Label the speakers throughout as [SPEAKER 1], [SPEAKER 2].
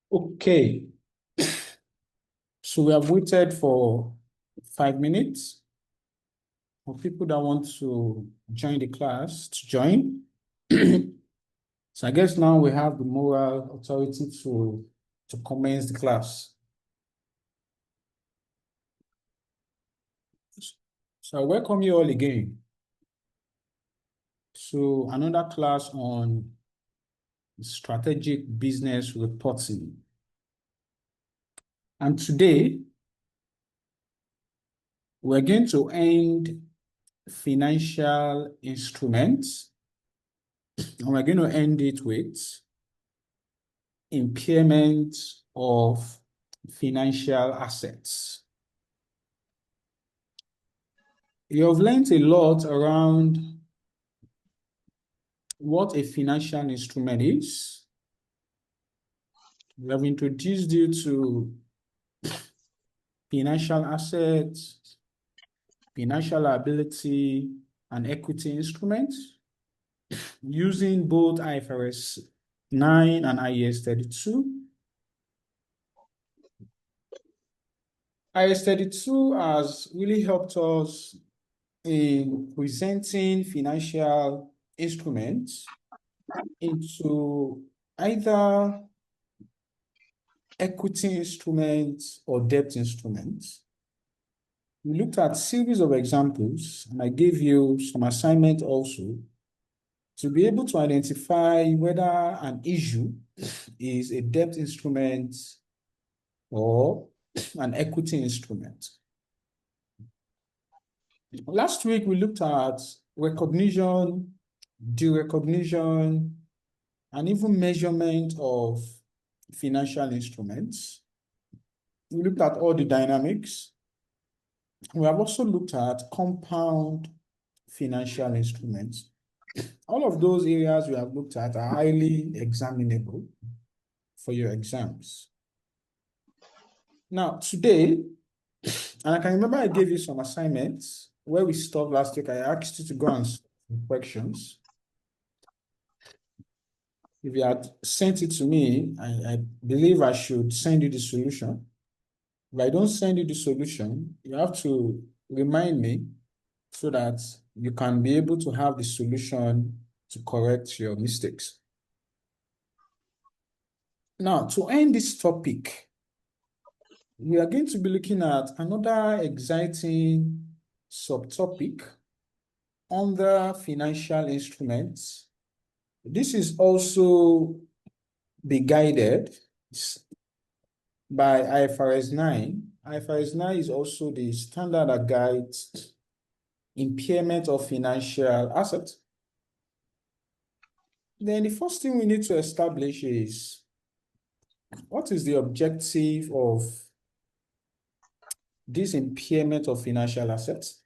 [SPEAKER 1] Okay, so we have waited for 5 minutes for people that want to join the class to join. So I guess now we have the moral authority to commence the class. So I welcome you all again to another class on strategic business reporting. And today, we're going to end financial instruments, and we're going to end it with impairment of financial assets. You have learned a lot around what a financial instrument is. We have introduced you to financial assets, financial liability, and equity instruments using both IFRS 9 and IAS 32. IAS 32 has really helped us in presenting financial instruments into either equity instruments or debt instruments. We looked at a series of examples, and I gave you some assignment also to be able to identify whether an issue is a debt instrument or an equity instrument. Last week, we looked at recognition, derecognition, and even measurement of financial instruments. We looked at all the dynamics. We have also looked at compound financial instruments. All of those areas we have looked at are highly examinable for your exams. Now, today, and I can remember I gave you some assignments where we stopped last week. I asked you to go and solve questions. If you had sent it to me, I believe I should send you the solution. If I don't send you the solution, you have to remind me so that you can be able to have the solution to correct your mistakes. Now, to end this topic, we are going to be looking at another exciting subtopic under financial instruments. This is also be guided by IFRS 9. IFRS 9 is also the standard that guides impairment of financial assets. Then the first thing we need to establish is what is the objective of this impairment of financial assets?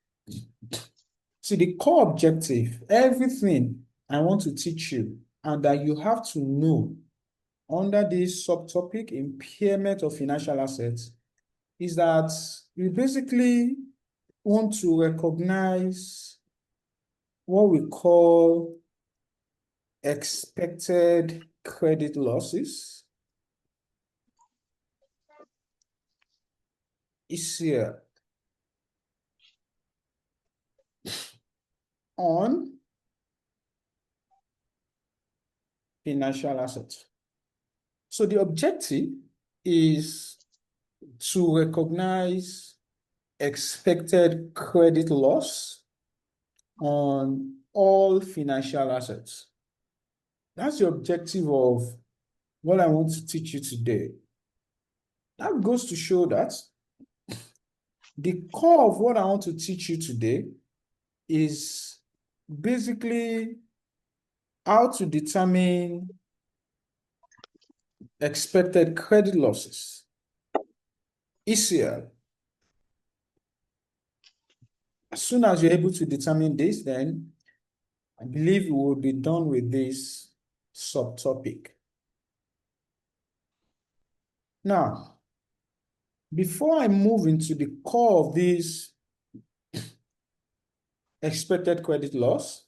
[SPEAKER 1] See, the core objective, everything I want to teach you and that you have to know under this subtopic, impairment of financial assets, is that we basically want to recognize what we call expected credit losses. Is here on financial assets. So the objective is to recognize expected credit loss on all financial assets. That's the objective of what I want to teach you today. That goes to show that the core of what I want to teach you today is basically how to determine expected credit losses, ECL. As soon as you're able to determine this, then I believe we will be done with this subtopic. Now, before I move into the core of this expected credit loss,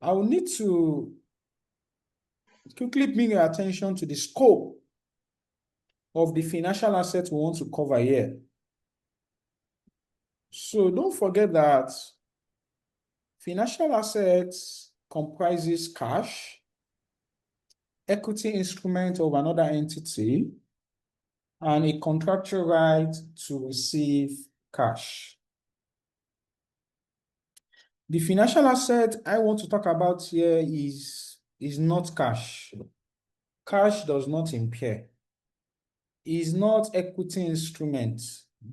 [SPEAKER 1] I will need to quickly bring your attention to the scope of the financial assets we want to cover here. So don't forget that financial assets comprises cash, equity instrument of another entity, and a contractual right to receive cash. The financial asset I want to talk about here is not cash. Cash does not impair. Is not equity instrument.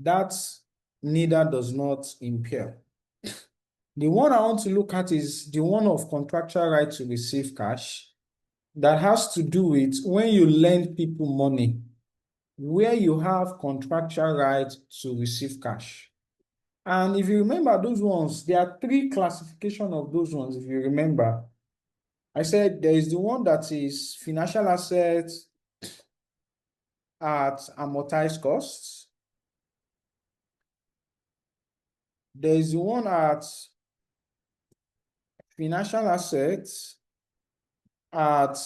[SPEAKER 1] That neither does not impair. The one I want to look at is the one of contractual right to receive cash. That has to do with when you lend people money, where you have contractual right to receive cash. And if you remember those ones, there are three classifications of those ones, if you remember. I said there is the one that is financial assets at amortized costs. There is the one at financial assets at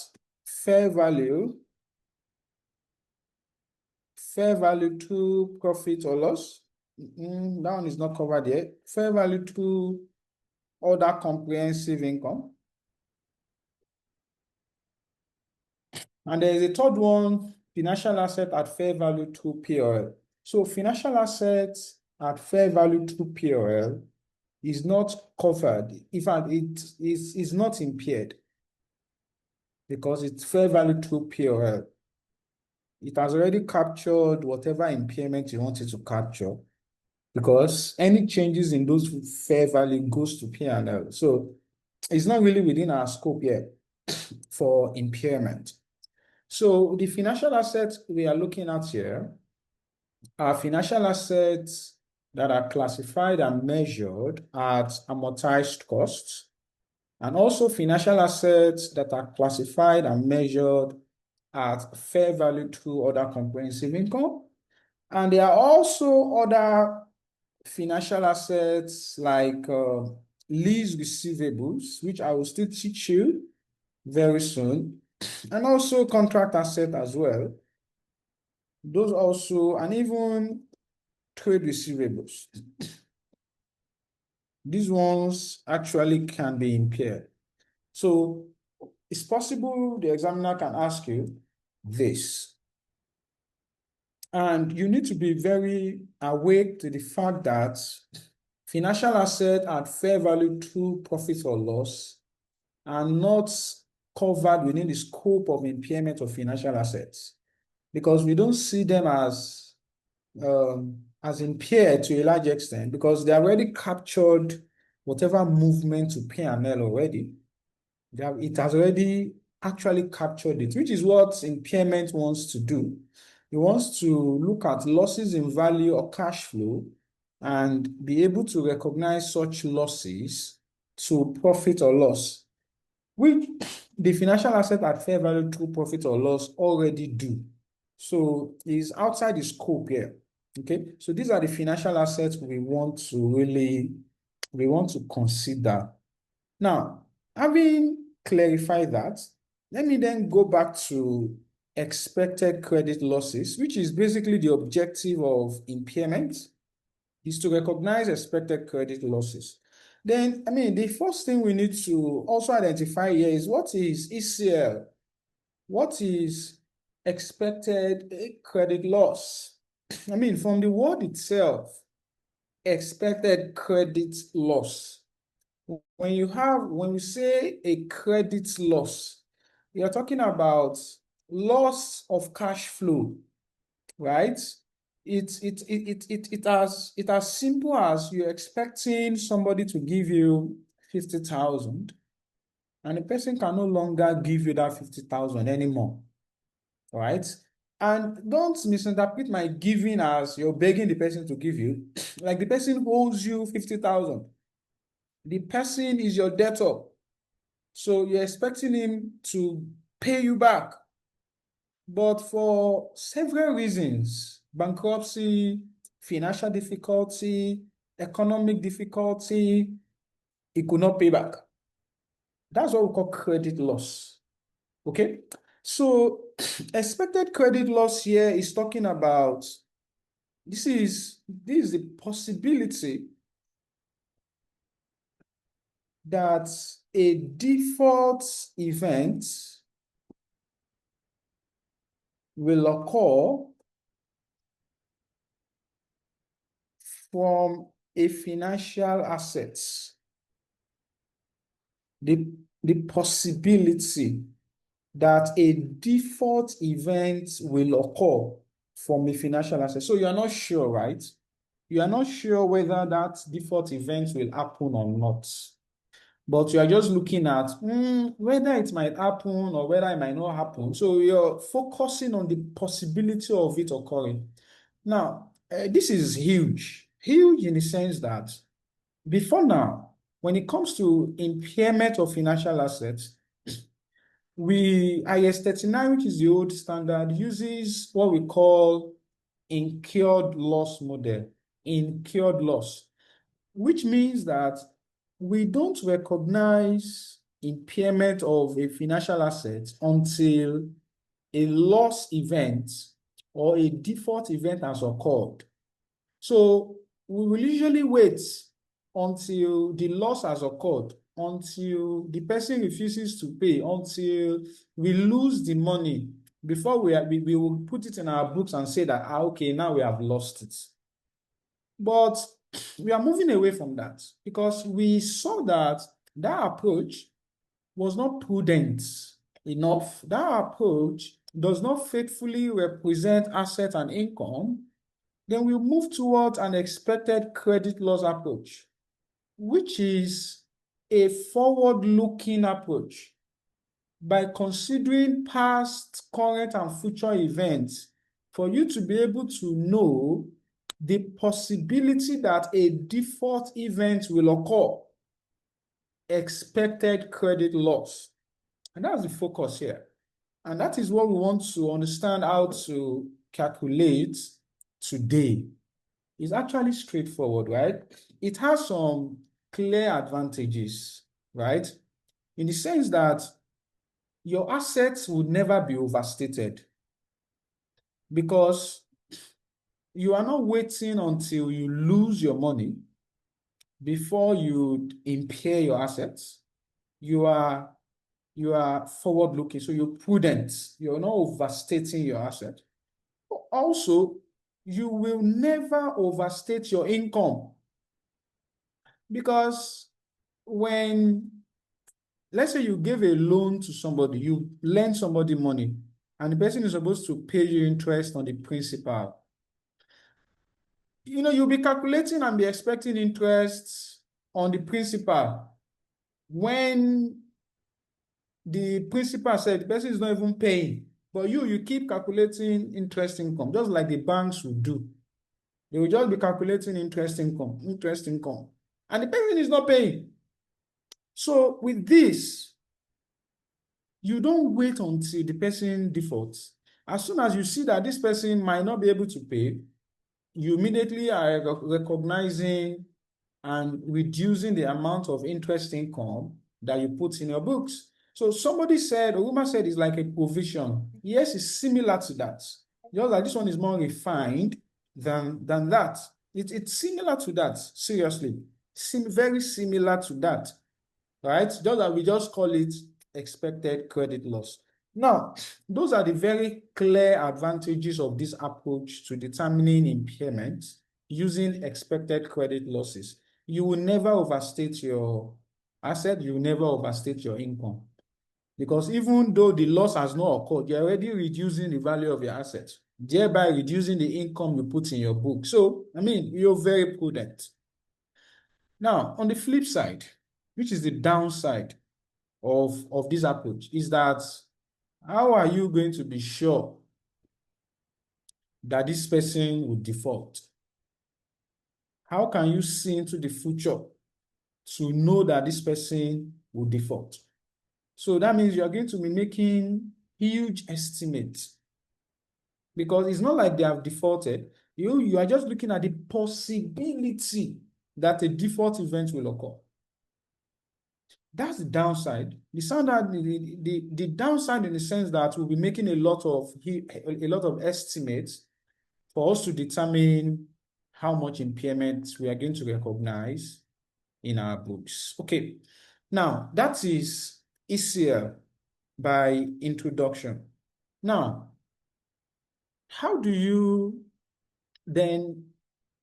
[SPEAKER 1] fair value to profit or loss. That one is not covered yet. Fair value to other comprehensive income. And there is a third one, financial asset at fair value to POL. So financial assets at fair value to POL is not covered. In fact, it is not impaired because it's fair value to POL. It has already captured whatever impairment you wanted to capture because any changes in those fair value goes to P&L. So it's not really within our scope yet for impairment. So the financial assets we are looking at here are financial assets that are classified and measured at amortized costs, and also financial assets that are classified and measured at fair value to other comprehensive income. And there are also other financial assets like lease receivables, which I will still teach you very soon, and also contract asset as well. Those also, and even trade receivables. These ones actually can be impaired. So it's possible the examiner can ask you this. And you need to be very awake to the fact that financial assets at fair value to profit or loss are not covered within the scope of impairment of financial assets because we don't see them as impaired to a large extent because they already captured whatever movement to P&L already. It has already actually captured it, which is what impairment wants to do. It wants to look at losses in value or cash flow and be able to recognize such losses to profit or loss, which the financial asset at fair value to profit or loss already do. So it's outside the scope here. Okay, so these are the financial assets we want to consider. Now, having clarified that, let me then go back to expected credit losses, which is basically the objective of impairment, is to recognize expected credit losses. Then, the first thing we need to also identify here is what is ECL? What is expected credit loss? From the word itself, expected credit loss. When you say a credit loss, you're talking about loss of cash flow, right? It's as simple as you're expecting somebody to give you 50,000 and the person can no longer give you that 50,000 anymore, right? And don't misinterpret my giving as you're begging the person to give you. Like the person owes you 50,000. The person is your debtor. So you're expecting him to pay you back. But for several reasons, bankruptcy, financial difficulty, economic difficulty, he could not pay back. That's what we call credit loss. Okay? So expected credit loss here is talking about, this is the possibility that a default event will occur from a financial asset. The possibility that a default event will occur from a financial asset. So you are not sure, right? You are not sure whether that default event will happen or not. But you are just looking at whether it might happen or whether it might not happen. So you're focusing on the possibility of it occurring. Now, this is huge. Huge in the sense that before now, when it comes to impairment of financial assets, IS 39, which is the old standard, uses what we call incurred loss model. Incurred loss, which means that we don't recognize impairment of a financial asset until a loss event or a default event has occurred. So we will usually wait until the loss has occurred, until the person refuses to pay, until we lose the money before we will put it in our books and say that, okay, now we have lost it. But we are moving away from that because we saw that that approach was not prudent enough. That approach does not faithfully represent asset and income. Then we move towards an expected credit loss approach, which is a forward-looking approach. By considering past, current, and future events, for you to be able to know the possibility that a default event will occur, expected credit loss. And that's the focus here. And that is what we want to understand how to calculate today. It's actually straightforward, right? It has some clear advantages, right? In the sense that your assets would never be overstated because you are not waiting until you lose your money before you impair your assets. You are forward looking, so you're prudent. You're not overstating your asset. Also, you will never overstate your income because when, let's say you give a loan to somebody, you lend somebody money, and the person is supposed to pay you interest on the principal. You'll be calculating and be expecting interest on the principal when the principal said the person is not even paying. But you keep calculating interest income, just like the banks would do. They will just be calculating interest income, and the person is not paying. So with this, you don't wait until the person defaults. As soon as you see that this person might not be able to pay, you immediately are recognizing and reducing the amount of interest income that you put in your books. So somebody said, a woman said it's like a provision. Yes, it's similar to that. Just like this one is more refined than that. It's similar to that, seriously. Very similar to that, right? Just that we just call it expected credit loss. Now, those are the very clear advantages of this approach to determining impairment using expected credit losses. You will never overstate your asset, you will never overstate your income. Because even though the loss has not occurred, you're already reducing the value of your assets, thereby reducing the income you put in your book. So, you're very prudent. Now, on the flip side, which is the downside of this approach, is that how are you going to be sure that this person will default? How can you see into the future to know that this person will default? So that means you're going to be making huge estimates because it's not like they have defaulted. You are just looking at the possibility that a default event will occur. That's the downside. The downside in the sense that we'll be making a lot of estimates for us to determine how much impairment we are going to recognize in our books. Okay, now that is ECL by introduction. Now, how do you then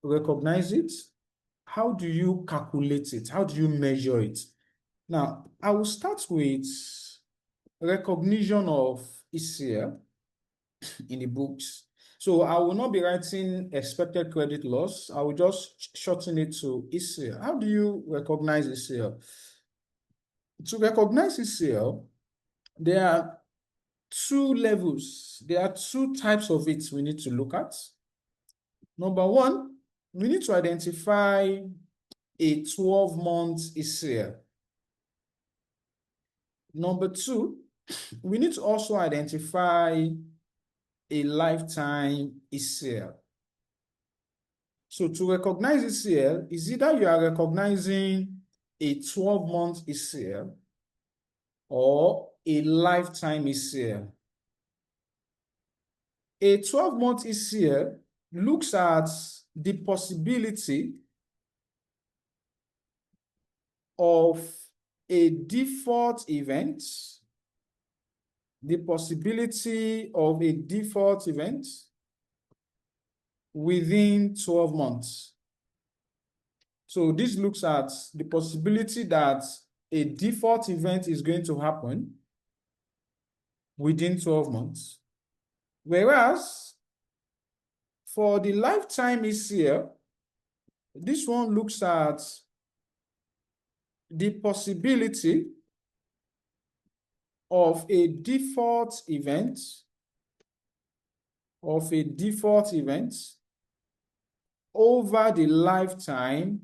[SPEAKER 1] recognize it? How do you calculate it? How do you measure it? Now, I will start with recognition of ECL in the books. So I will not be writing expected credit loss. I will just shorten it to ECL. How do you recognize ECL? To recognize ECL, there are two levels. There are two types of it we need to look at. Number one, we need to identify a 12-month ECL. Number two, we need to also identify a lifetime ECL. So to recognize ECL is either you are recognizing a 12-month ECL or a lifetime ECL. A 12-month ECL looks at the possibility of a default event, within 12 months. So this looks at the possibility that a default event is going to happen within 12 months. Whereas for the lifetime ECL, this one looks at the possibility of a default event over the lifetime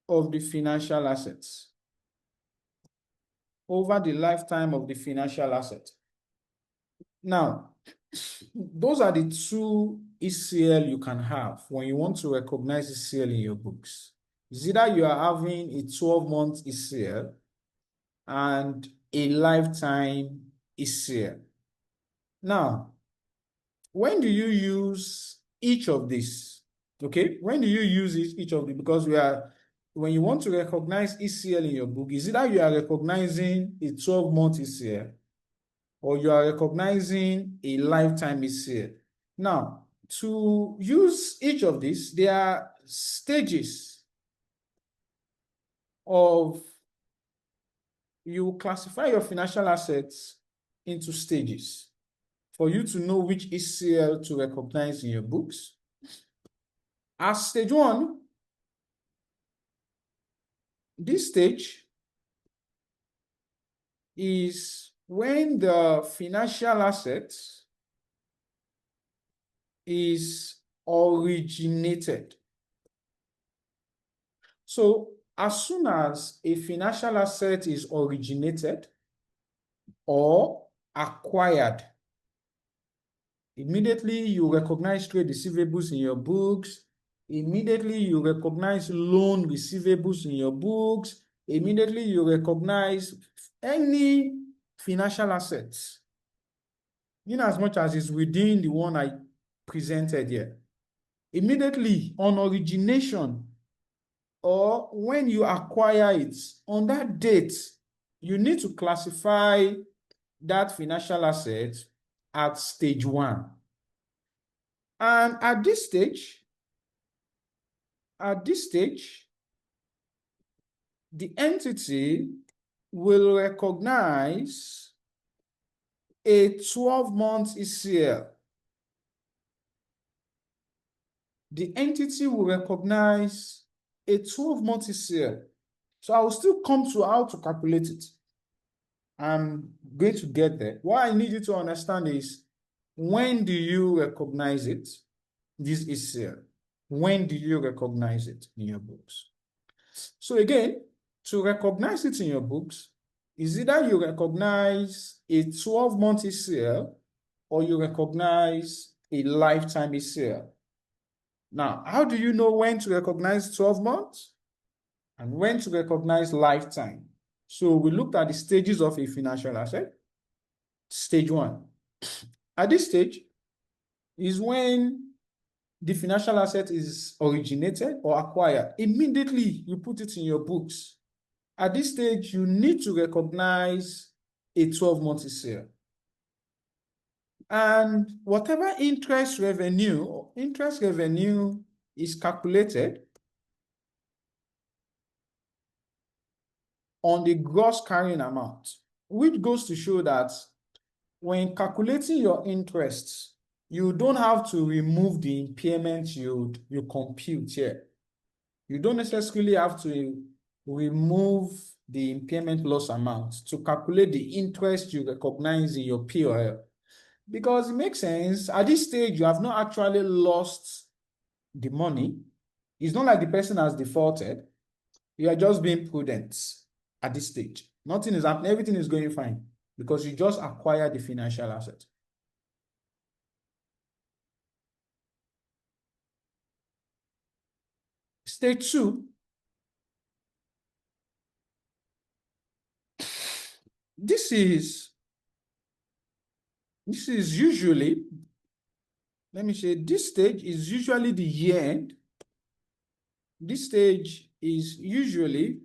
[SPEAKER 1] of the financial assets. Over the lifetime of the financial asset. Now, those are the two ECL you can have when you want to recognize ECL in your books. It's either you are having a 12-month ECL and a lifetime ECL. Now, when do you use each of these? Okay, when do you use each of them? Because when you want to recognize ECL in your book, is either you are recognizing a 12-month ECL or you are recognizing a lifetime ECL. Now, to use each of these, there are stages of, you classify your financial assets into stages for you to know which ECL to recognize in your books. As stage one, this stage is when the financial asset is originated. So as soon as a financial asset is originated or acquired, immediately you recognize trade receivables in your books. Immediately you recognize loan receivables in your books. Immediately you recognize any financial assets, in as much as it's within the one I presented here. Immediately on origination, or when you acquire it, on that date, you need to classify that financial asset at stage one. And at this stage, the entity will recognize a 12-month ECL. The entity will recognize a 12-month ECL. So I will still come to how to calculate it. I'm going to get there. What I need you to understand is, when do you recognize it? This ECL. When do you recognize it in your books? So again, to recognize it in your books, is either you recognize a 12-month ECL or you recognize a lifetime ECL. Now, how do you know when to recognize 12 months and when to recognize lifetime. So we looked at the stages of a financial asset. Stage one. At this stage is when the financial asset is originated or acquired. Immediately you put it in your books. At this stage, you need to recognize a 12-month sale. And whatever interest revenue is calculated on the gross carrying amount, which goes to show that when calculating your interests, you don't have to remove the impairment you compute here. You don't necessarily have to remove the impairment loss amount to calculate the interest you recognize in your P&L. Because it makes sense. At this stage, you have not actually lost the money. It's not like the person has defaulted. You are just being prudent at this stage. Nothing is happening. Everything is going fine because you just acquired the financial asset. Stage two, this is usually, let me say, this stage is usually the year end. This stage is usually,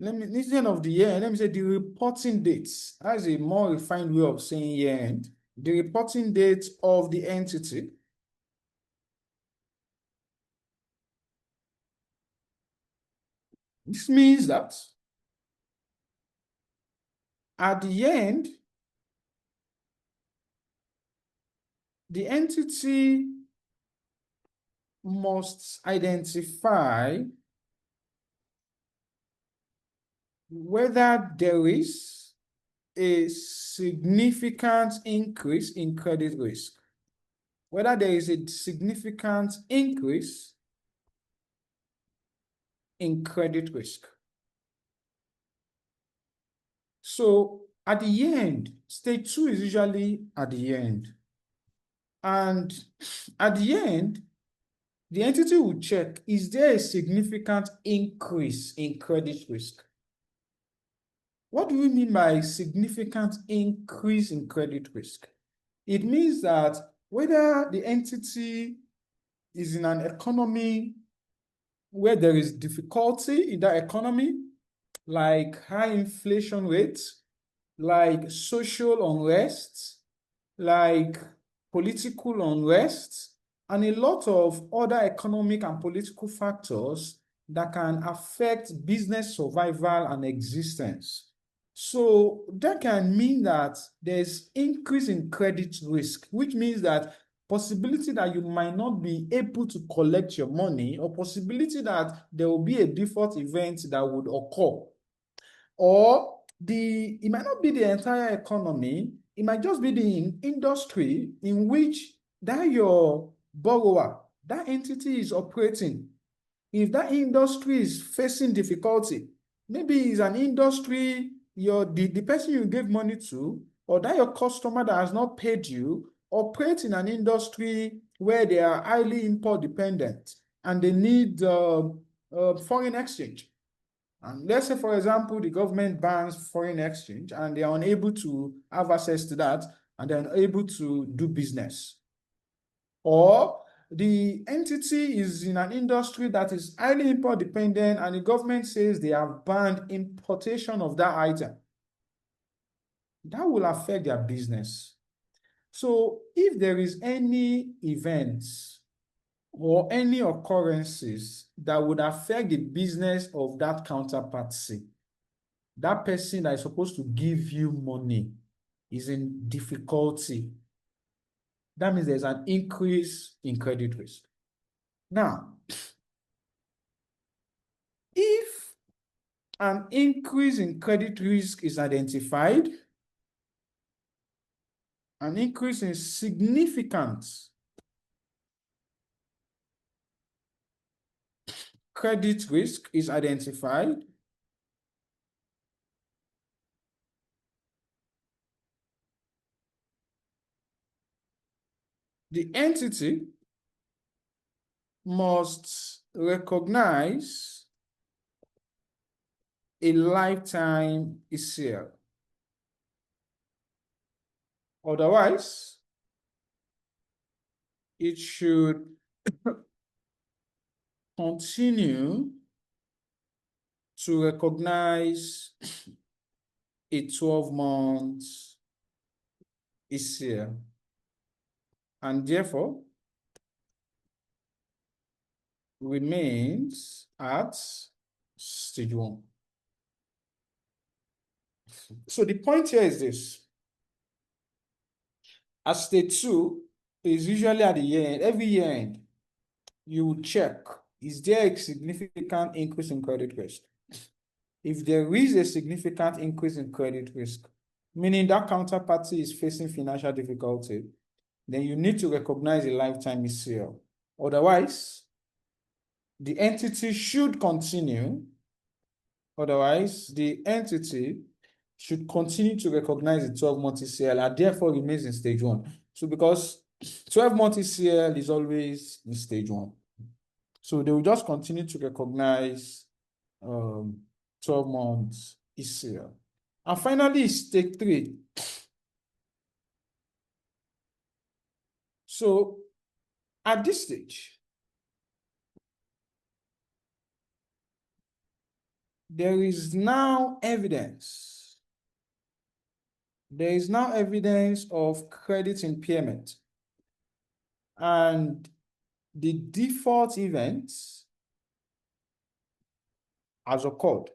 [SPEAKER 1] instead of the year, let me say the reporting dates. That's a more refined way of saying year end. The reporting date of the entity. This means that at the end, the entity must identify whether there is a significant increase in credit risk. Whether there is a significant increase in credit risk. So at the end, stage two is usually at the end. And at the end, the entity will check, is there a significant increase in credit risk? What do we mean by significant increase in credit risk? It means that whether the entity is in an economy where there is difficulty in that economy, like high inflation rates, like social unrest, like political unrest, and a lot of other economic and political factors that can affect business survival and existence. So that can mean that there's increase in credit risk, which means that possibility that you might not be able to collect your money, or possibility that there will be a default event that would occur. Or it might not be the entire economy, it might just be the industry in which that your borrower, that entity is operating. If that industry is facing difficulty, maybe it's an industry, the person you gave money to, or that your customer that has not paid you, operates in an industry where they are highly import dependent and they need foreign exchange. And let's say, for example, the government bans foreign exchange and they are unable to have access to that and they're unable to do business. Or the entity is in an industry that is highly import dependent and the government says they have banned importation of that item. That will affect their business. So if there is any events or any occurrences that would affect the business of that counterparty, that person that is supposed to give you money is in difficulty, that means there's an increase in credit risk. Now, if an increase in credit risk is identified, an increase in significant credit risk is identified, the entity must recognize a lifetime ECL. Otherwise, it should continue to recognize a 12-month ECL, and therefore remains at stage 1. So the point here is this. At stage 2 is usually at the year end. Every year end, you will check, is there a significant increase in credit risk? If there is a significant increase in credit risk, meaning that counterparty is facing financial difficulty, then you need to recognize a lifetime ECL. Otherwise, the entity should continue. Otherwise, the entity should continue to recognize the 12-month ECL and therefore remains in stage 1. So because 12-month ECL is always in stage 1. So they will just continue to recognize 12 months ECL. And finally, stage 3. So at this stage, there is now evidence. There is now evidence of credit impairment. And the default event has occurred.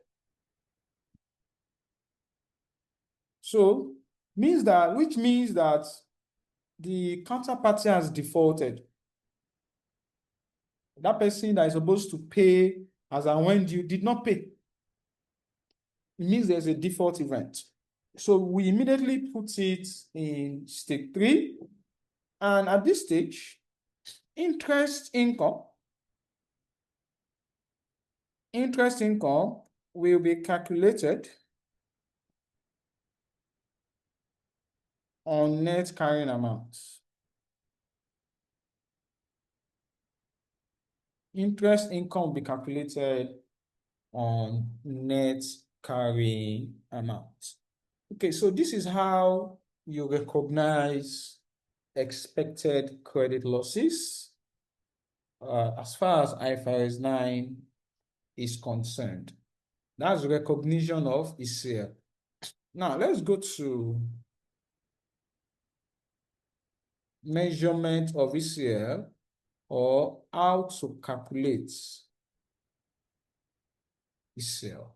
[SPEAKER 1] So which means that the counterparty has defaulted. That person that is supposed to pay as and when due did not pay. It means there's a default event. So we immediately put it in stage 3. And at this stage, interest income will be calculated on net carrying amounts. Interest income will be calculated on net carrying amount. Okay, so this is how you recognize expected credit losses as far as IFRS 9 is concerned. That's recognition of ECL. Now, let's go to measurement of ECL, or how to calculate ECL.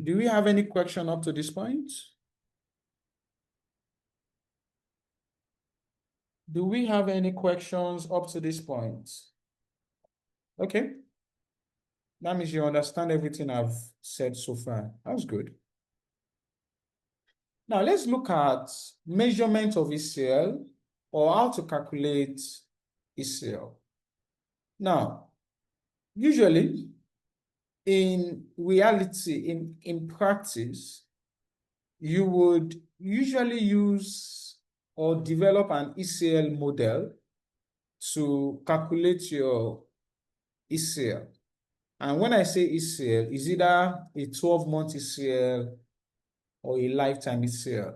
[SPEAKER 1] Do we have any question up to this point? Do we have any questions up to this point? Okay. That means you understand everything I've said so far. That's good. Now let's look at measurement of ECL, or how to calculate ECL. Now, usually in reality, in practice, you would usually use or develop an ECL model to calculate your ECL. And when I say ECL, it's either a 12-month ECL or a lifetime ECL.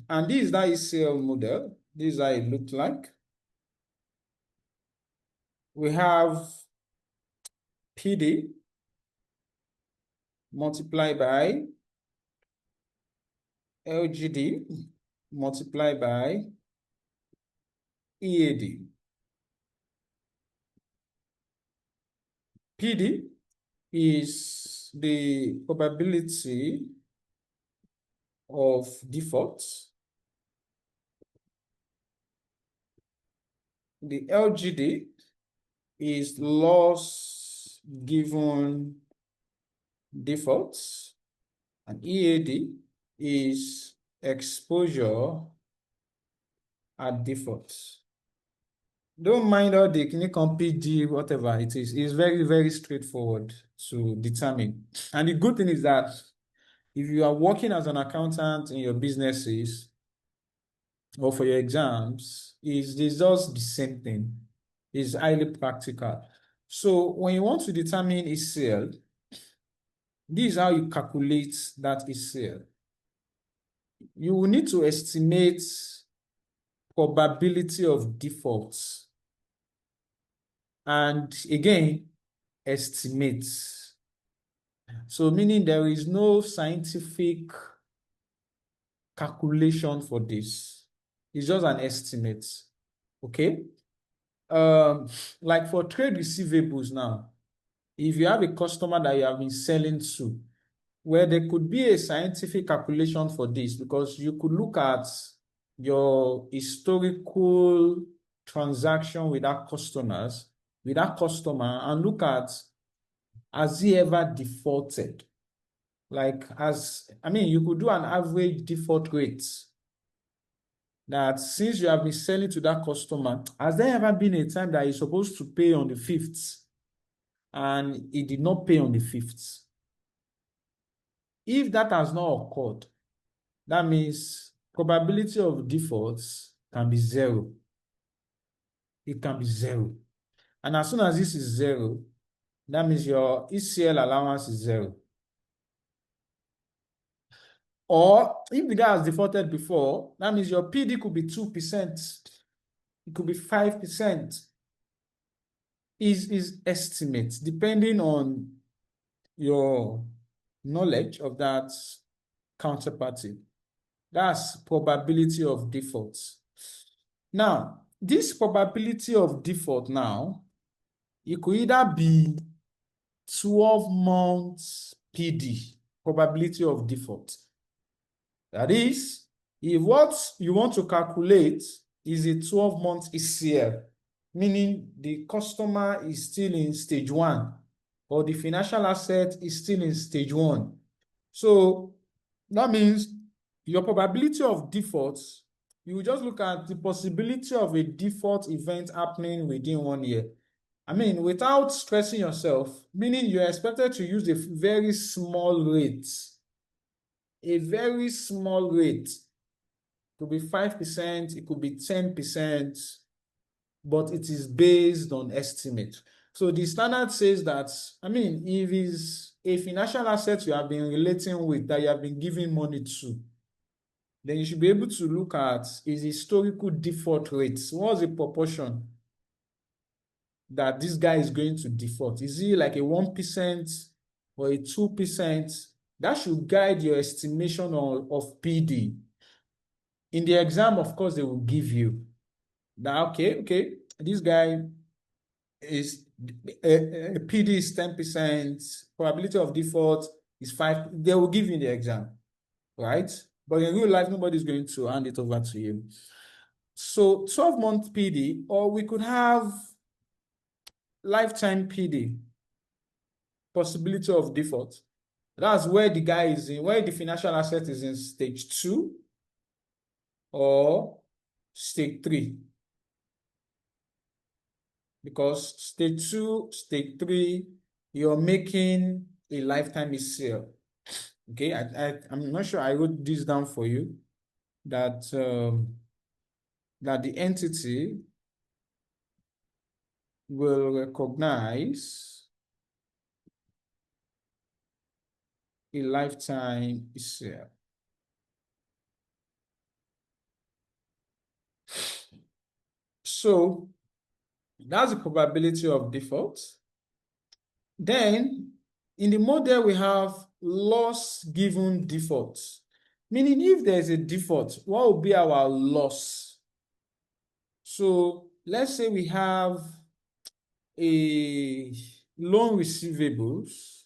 [SPEAKER 1] And this is that ECL model. This is how it looked like. We have PD multiplied by LGD multiplied by EAD. PD is the probability of default. The LGD is loss given defaults, and EAD is exposure at defaults. Don't mind all the clinical PD, whatever it is. It's very, very straightforward to determine. And the good thing is that if you are working as an accountant in your businesses, or for your exams is just the same thing. It's highly practical. So when you want to determine ECL, this is how you calculate that ECL. You will need to estimate probability of defaults. And again, estimate. So meaning there is no scientific calculation for this. It's just an estimate. Okay. Like for trade receivables now, if you have a customer that you have been selling to, where there could be a scientific calculation for this, because you could look at your historical transaction with that customer and look at, has he ever defaulted? Like, you could do an average default rate that since you have been selling to that customer, has there ever been a time that he's supposed to pay on the 5th and he did not pay on the 5th? If that has not occurred, that means probability of defaults can be 0. It can be 0. And as soon as this is 0, that means your ECL allowance is 0. Or if the guy has defaulted before, that means your PD could be 2%. It could be 5%. Is estimates depending on your knowledge of that counterparty. That's probability of defaults. Now, this probability of default now, it could either be 12 months PD, probability of default. That is, if what you want to calculate is a 12-month ECL, meaning the customer is still in stage 1 or the financial asset is still in stage 1. So that means your probability of defaults, you will just look at the possibility of a default event happening within 1 year. Without stressing yourself, meaning you're expected to use a very small rate. A very small rate. It could be 5%, it could be 10%, but it is based on estimate. So the standard says that, if it's a financial asset you have been relating with, that you have been giving money to, then you should be able to look at is historical default rates. What's the proportion that this guy is going to default? Is he like a 1% or a 2%? That should guide your estimation of PD. In the exam, of course, they will give you that, okay, this guy is PD is 10%, probability of default is 5. They will give you in the exam, right? But in real life, nobody's going to hand it over to you. So 12-month PD, or we could have lifetime PD, possibility of default. That's where the guy is in, where the financial asset is in stage 2 or stage 3. Because stage 2, stage 3, you're making a lifetime ECL. Okay, I'm not sure I wrote this down for you, that that the entity will recognize a lifetime ECL. So that's the probability of default. Then in the model, we have loss given default, meaning if there's a default, what will be our loss? So let's say we have a loan receivables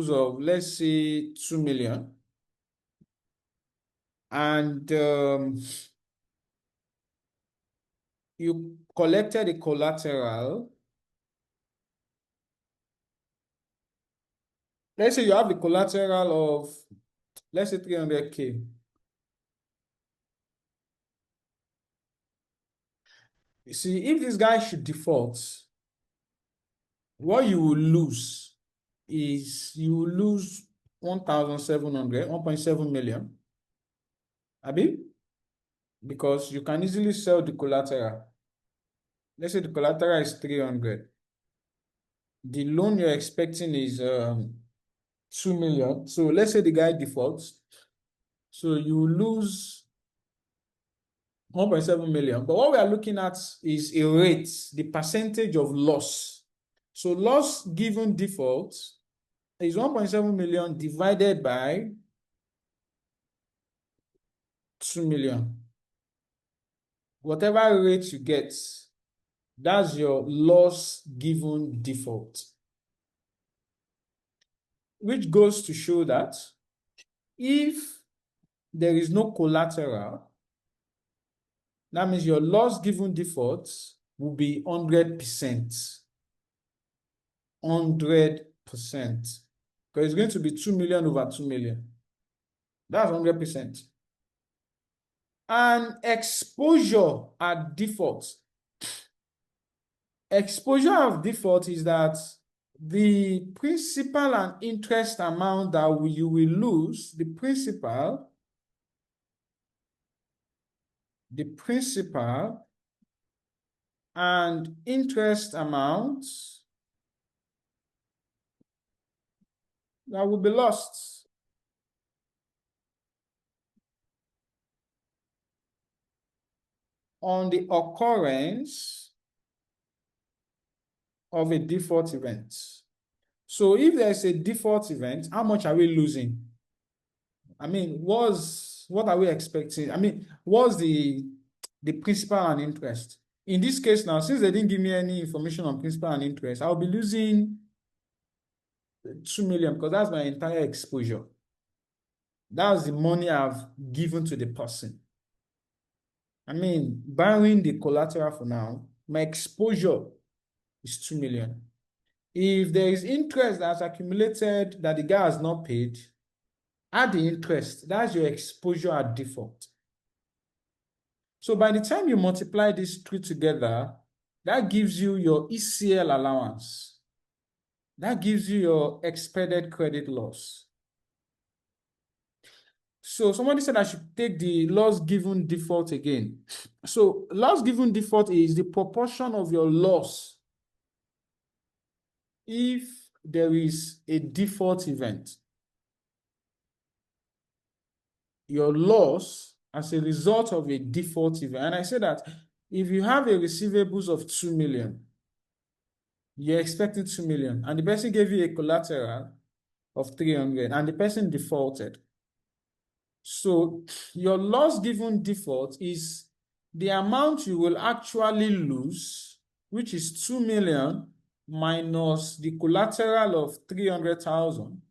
[SPEAKER 1] of, let's say, 2 million, and you collected a collateral. Let's say you have the collateral of, let's say, 300K. You see, if this guy should default, what you will lose is you will lose 1,700, 1.7 million. Abi? Because you can easily sell the collateral. Let's say the collateral is 300. The loan you're expecting is 2 million. So let's say the guy defaults. So you lose 1.7 million. But what we are looking at is a rate, the percentage of loss. So loss given default is 1.7 million divided by 2 million. Whatever rate you get, that's your loss given default. Which goes to show that if there is no collateral, that means your loss given default will be 100%. 100%. Because it's going to be 2 million over 2 million. That's 100%. And exposure at default. Exposure of default is that the principal and interest amount that you will lose, the principal and interest amounts that will be lost on the occurrence of a default event. So if there's a default event, how much are we losing? I mean, what are we expecting? I mean, what's the principal and interest? In this case now, since they didn't give me any information on principal and interest, I'll be losing 2 million because that's my entire exposure. That's the money I've given to the person. I mean, borrowing the collateral for now, my exposure is 2 million. If there is interest that's accumulated that the guy has not paid, add the interest. That's your exposure at default. So by the time you multiply these three together, that gives you your ECL allowance. That gives you your expected credit loss. So somebody said I should take the loss given default again. So loss given default is the proportion of your loss if there is a default event. Your loss as a result of a default event. And I say that if you have a receivables of 2 million, you're expecting 2 million, and the person gave you a collateral of 300, and the person defaulted. So your loss given default is the amount you will actually lose, which is 2 million minus the collateral of 300,000,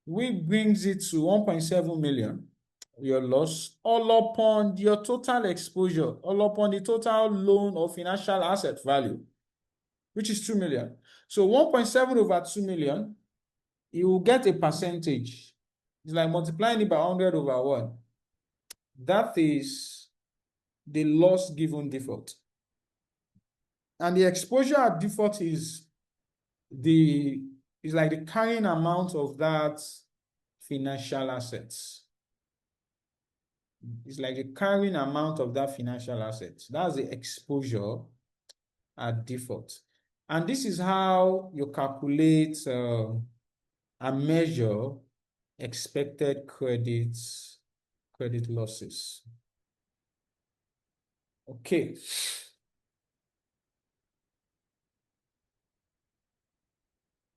[SPEAKER 1] which brings it to 1.7 million, your loss, all upon your total exposure, all upon the total loan or financial asset value, which is 2 million. So 1.7 over 2 million, you will get a percentage. It's like multiplying it by 100 over 1. That is the loss given default. And the exposure at default is like the carrying amount of that financial assets. It's like the carrying amount of that financial assets. That's the exposure at default. And this is how you calculate and measure expected credit losses. Okay.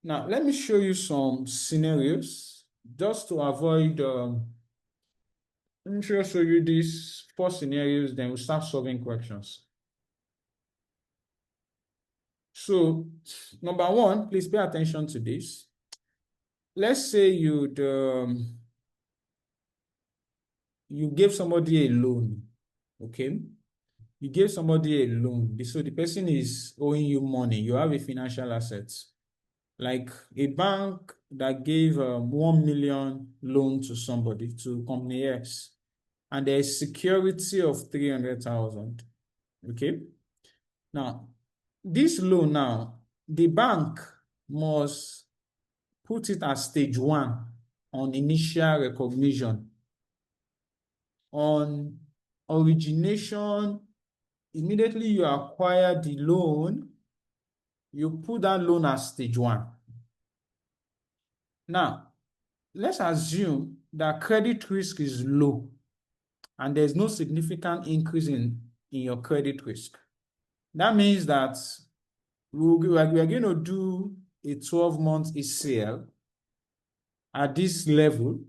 [SPEAKER 1] Now, let me show you some scenarios just to avoid, let me show you these 4 scenarios, then we'll start solving questions. So, number 1, please pay attention to this. Let's say you gave somebody a loan, okay? You gave somebody a loan, so the person is owing you money. You have a financial asset, like a bank that gave 1 million loan to somebody, to company X, and there is security of 300,000. Okay. Now, this loan now, the bank must put it as stage 1 on initial recognition. On origination, immediately you acquire the loan, you put that loan as stage 1. Now, let's assume that credit risk is low and there's no significant increase in your credit risk. That means that we are going to do a 12-month ECL at this level,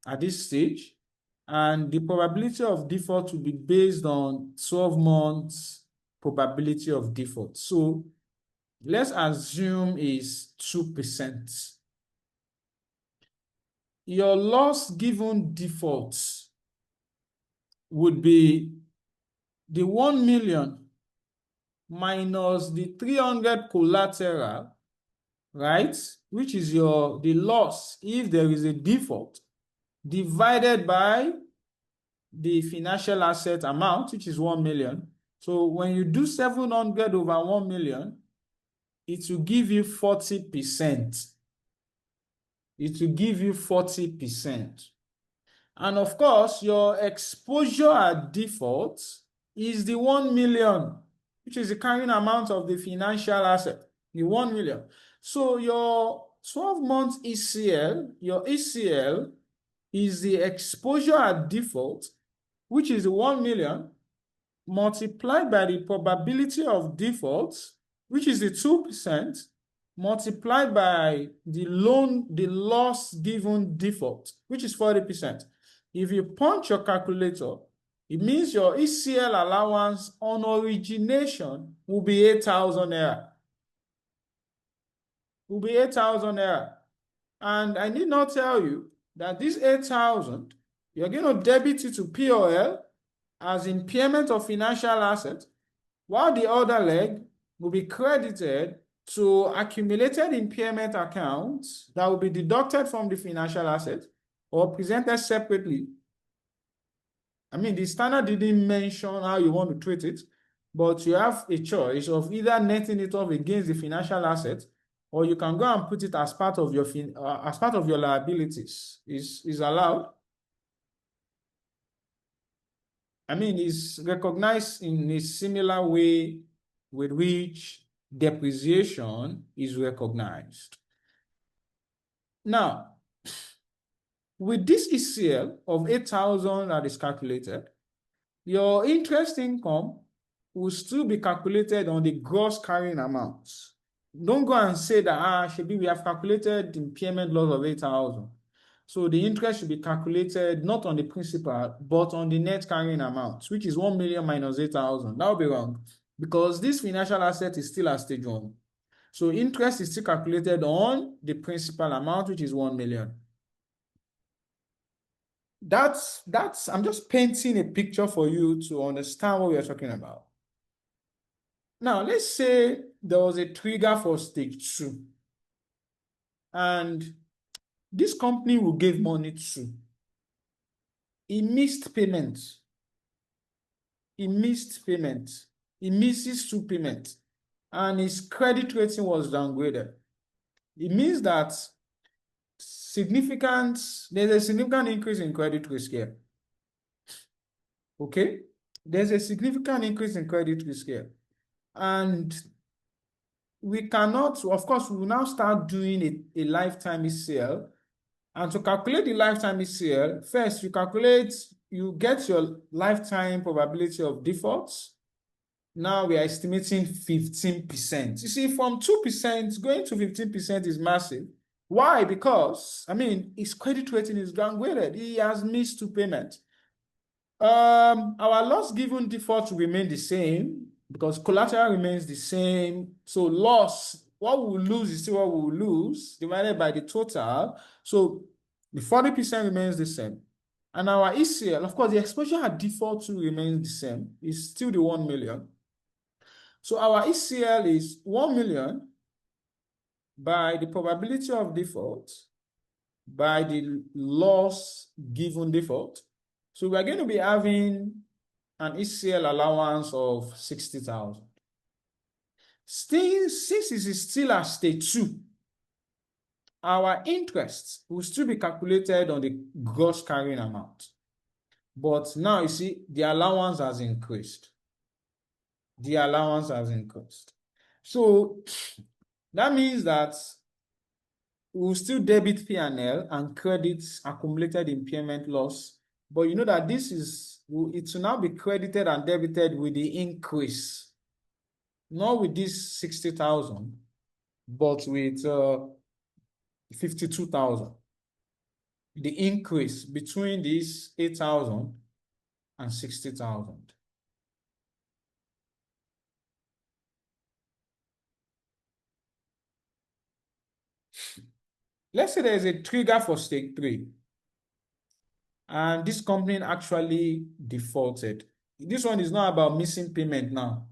[SPEAKER 1] at this stage, and the probability of default will be based on 12 months probability of default. So let's assume is 2%. Your loss given default would be the 1 million minus the 300 collateral, right? Which is the loss if there is a default, divided by the financial asset amount, which is 1 million. So when you do 700 over 1 million, it will give you 40%. It will give you 40%. And of course, your exposure at default is the 1 million, which is the carrying amount of the financial asset, the 1 million. So your 12-month ECL, your ECL is the exposure at default, which is the 1 million, multiplied by the probability of default, which is the 2%, multiplied by the loss given default, which is 40%. If you punch your calculator, it means your ECL allowance on origination will be 8,000 naira. Will be 8,000 naira. And I need not tell you that this 8,000, you're going to debit it to POL as impairment of financial asset, while the other leg will be credited to accumulated impairment accounts that will be deducted from the financial asset or presented separately. I mean, the standard didn't mention how you want to treat it, but you have a choice of either netting it off against the financial asset, or you can go and put it as part of your liabilities. Is allowed. I mean, it's recognized in a similar way with which depreciation is recognized. Now, with this ECL of 8,000 that is calculated, your interest income will still be calculated on the gross carrying amounts. Don't go and say that, Shebi, we have calculated the impairment loss of 8,000. So the interest should be calculated not on the principal, but on the net carrying amount, which is 1 million minus 8,000. That will be wrong because this financial asset is still at stage 1. So interest is still calculated on the principal amount, which is 1 million. I'm just painting a picture for you to understand what we are talking about. Now, let's say there was a trigger for stage 2, and this company will give money to. He missed payment. He misses 2 payments, and his credit rating was downgraded. It means that there's a significant increase in credit risk here. Okay? There's a significant increase in credit risk here. And we cannot, of course, we will now start doing a lifetime ECL. And to calculate the lifetime ECL, first you get your lifetime probability of defaults. Now we are estimating 15%. You see, from 2% going to 15% is massive. Why? Because, I mean, his credit rating is downgraded. He has missed 2 payments. Our loss given default will remain the same because collateral remains the same. So loss, what we will lose is still what we will lose divided by the total. So the 40% remains the same. And our ECL, of course, the exposure at default too remains the same. It's still the 1 million. So our ECL is 1 million by the probability of default by the loss given default. So we're going to be having an ECL allowance of 60,000. Since it is still at stage 2, our interest will still be calculated on the gross carrying amount. But now you see the allowance has increased. The allowance has increased. So that means that we will still debit P&L and credit accumulated impairment loss. But you know that this is, it will now be credited and debited with the increase, not with this 60,000, but with 52,000. The increase between these 8,000 and 60,000. Let's say there is a trigger for stage 3, and this company actually defaulted. This one is not about missing payment now.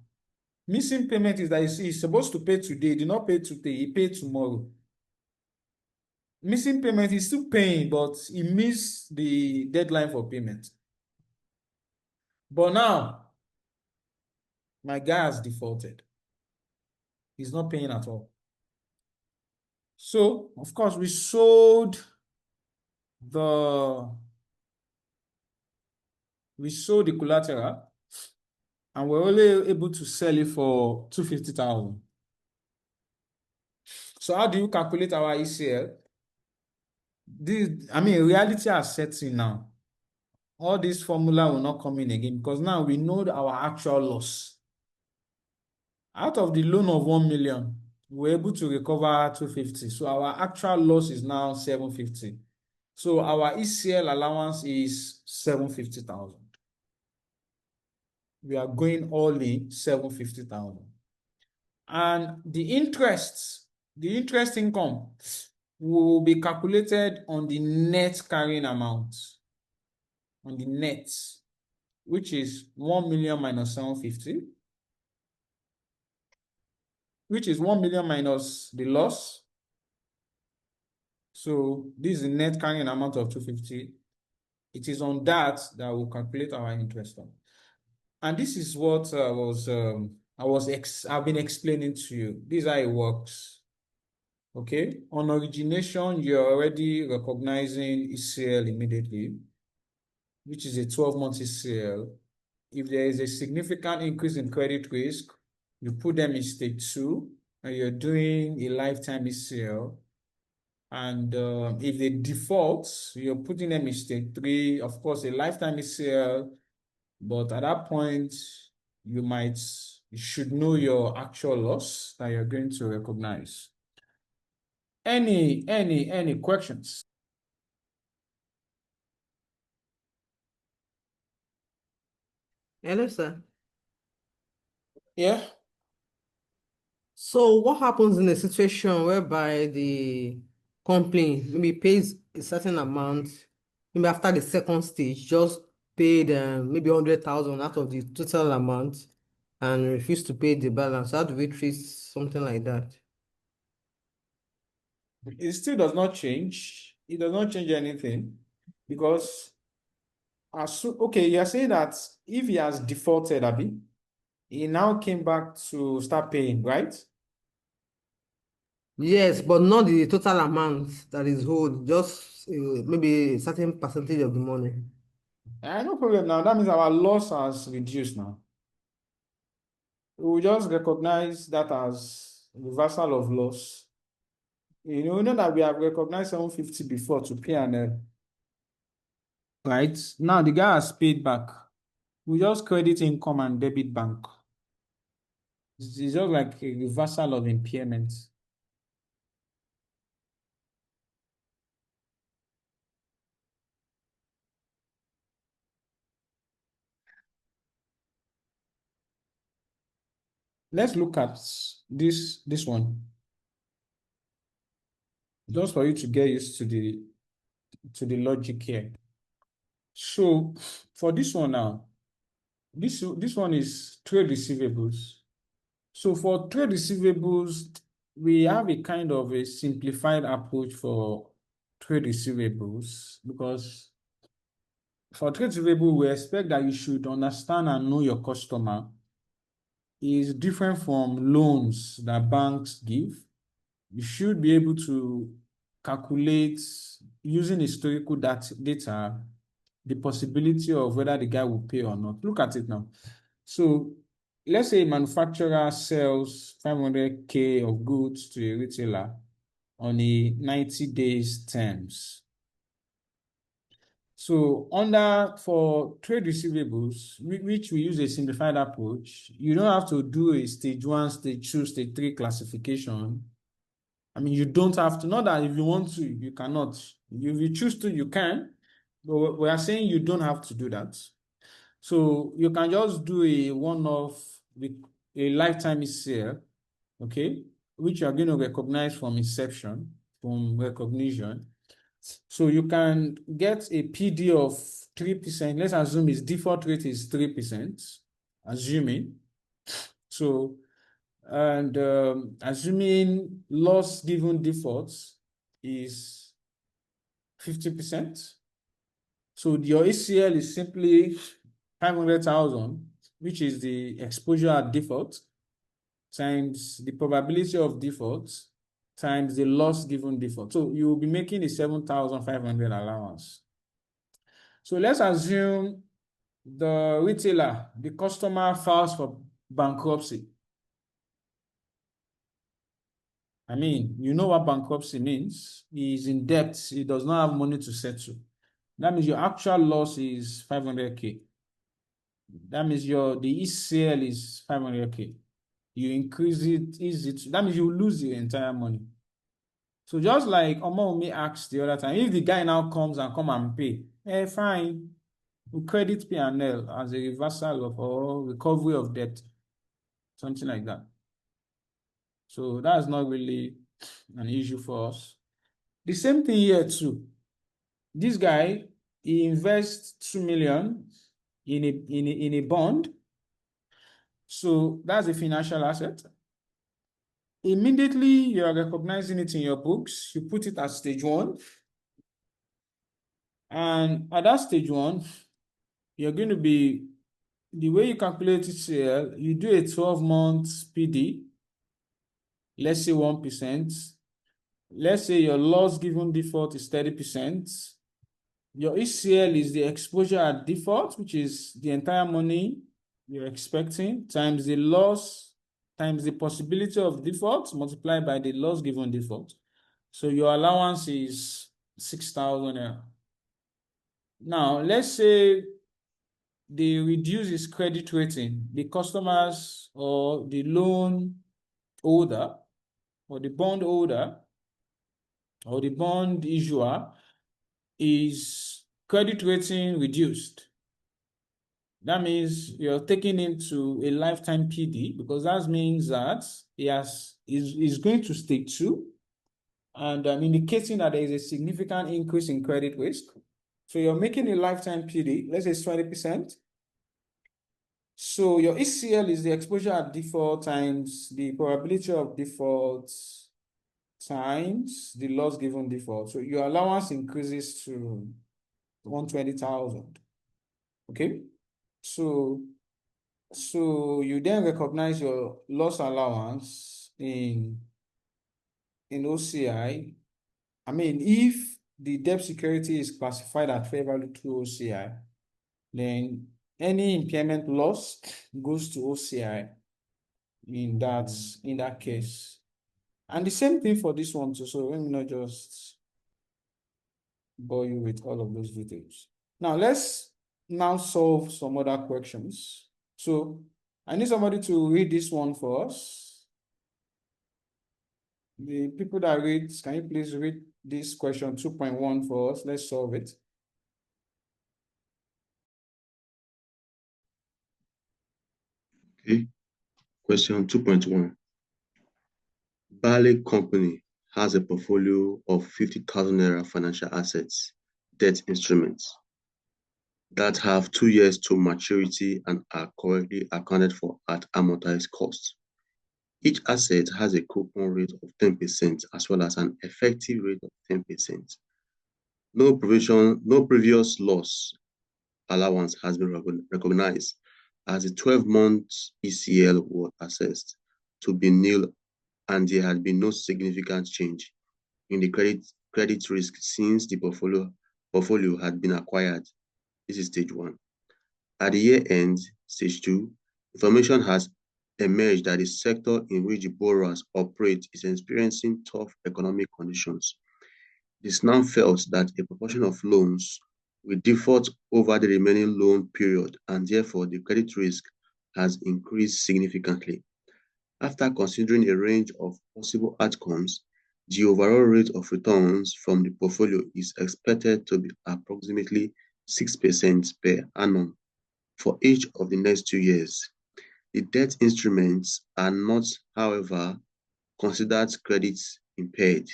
[SPEAKER 1] Missing payment is that he's supposed to pay today, he did not pay today, he paid tomorrow. Missing payment, he's still paying, but he missed the deadline for payment. But now, my guy has defaulted. He's not paying at all. So, of course, we sold the collateral, and we're only able to sell it for 250,000. So how do you calculate our ECL? Reality has set in now. All this formula will not come in again because now we know our actual loss. Out of the loan of 1 million, we're able to recover 250. So our actual loss is now 750. So our ECL allowance is 750,000. We are going all in 750,000. And the interest income will be calculated on the net carrying amount, on the net, which is 1 million minus 750, which is 1 million minus the loss. So this is the net carrying amount of 250. It is on that we'll calculate our interest on. And this is what I've been explaining to you. This is how it works. Okay, on origination, you're already recognizing ECL immediately, which is a 12-month ECL. If there is a significant increase in credit risk, you put them in stage 2, and you're doing a lifetime ECL. And if they default, you're putting them in stage 3, of course, a lifetime ECL. But at that point, you should know your actual loss that you're going to recognize. Any questions?
[SPEAKER 2] Hello, sir.
[SPEAKER 1] Yeah.
[SPEAKER 2] So what happens in a situation whereby the company maybe pays a certain amount, maybe after the second stage, just paid maybe 100,000 out of the total amount and refused to pay the balance? How do we treat something like that?
[SPEAKER 1] It still does not change. It does not change anything because okay, you're saying that if he has defaulted, Abi, he now came back to start paying, right?
[SPEAKER 2] Yes, but not the total amount that is owed, just maybe a certain percentage of the money.
[SPEAKER 1] No problem now. That means our loss has reduced now. We will just recognize that as reversal of loss. You know that we have recognized 750 before to P&L. Right? Now the guy has paid back. We just credit income and debit bank. It's just like a reversal of impairment. Let's look at this one. Just for you to get used to the logic here. So for this one now, this one is trade receivables. So for trade receivables, we have a kind of a simplified approach for trade receivables because for trade receivable, we expect that you should understand and know your customer. Is different from loans that banks give. You should be able to calculate using historical data the possibility of whether the guy will pay or not. Look at it now. So let's say a manufacturer sells 500K of goods to a retailer on a 90 days terms. So for trade receivables, which we use a simplified approach, you don't have to do a stage 1, stage 2, stage 3 classification. I mean, you don't have to. Not that if you want to, you cannot. If you choose to, you can. But we are saying you don't have to do that. So you can just do a one-off, a lifetime ECL, okay, which you are going to recognize from inception, from recognition. So you can get a PD of 3%. Let's assume its default rate is 3%, assuming. So, and assuming loss given defaults is 50%. So your ACL is simply 500,000, which is the exposure at default, times the probability of default, times the loss given default. So you will be making a 7,500 allowance. So let's assume the retailer, the customer files for bankruptcy. I mean, you know what bankruptcy means. He is in debt. He does not have money to settle. That means your actual loss is 500K. That means the ECL is 500K. You increase it, that means you lose your entire money. So just like Omomi asked the other time, if the guy now comes and pay, fine, we credit P&L as a reversal of or recovery of debt, something like that. So that's not really an issue for us. The same thing here too. This guy, he invests 2 million in a bond. So that's a financial asset. Immediately you are recognizing it in your books, you put it at stage 1. And at that stage 1, you're going to be, the way you calculate it here, you do a 12-month PD, let's say 1%. Let's say your loss given default is 30%. Your ECL is the exposure at default, which is the entire money you're expecting, times the loss, times the possibility of default, multiplied by the loss given default. So your allowance is 6,000. Now, let's say they reduce its credit rating. The customers or the loan holder or the bond holder or the bond issuer is credit rating reduced. That means you're taking into a lifetime PD, because that means that is going to stage 2, and indicating that there is a significant increase in credit risk. So you're making a lifetime PD, let's say it's 20%. So your ECL is the exposure at default times the probability of default times the loss given default. So your allowance increases to 120,000. Okay. So you then recognize your loss allowance in OCI. I mean, if the debt security is classified at fair value through OCI, then any impairment loss goes to OCI in that case. And the same thing for this one too. So let me not just bore you with all of those details. Now let's solve some other questions. So I need somebody to read this one for us. The people that read, can you please read this question 2.1 for us? Let's solve it.
[SPEAKER 3] Okay. Question 2.1. Barley Company has a portfolio of 50,000 naira financial assets, debt instruments that have 2 years to maturity and are correctly accounted for at amortized cost. Each asset has a coupon rate of 10% as well as an effective rate of 10%. No previous loss allowance has been recognized, as the 12-month ECL was assessed to be nil, and there had been no significant change in the credit risk since the portfolio had been acquired. This is stage one. At the year end, stage two, information has emerged that the sector in which the borrowers operate is experiencing tough economic conditions. It is now felt that a proportion of loans will default over the remaining loan period, and therefore the credit risk has increased significantly. After considering a range of possible outcomes, the overall rate of returns from the portfolio is expected to be approximately 6% per annum for each of the next 2 years. The debt instruments are not, however, considered credits impaired.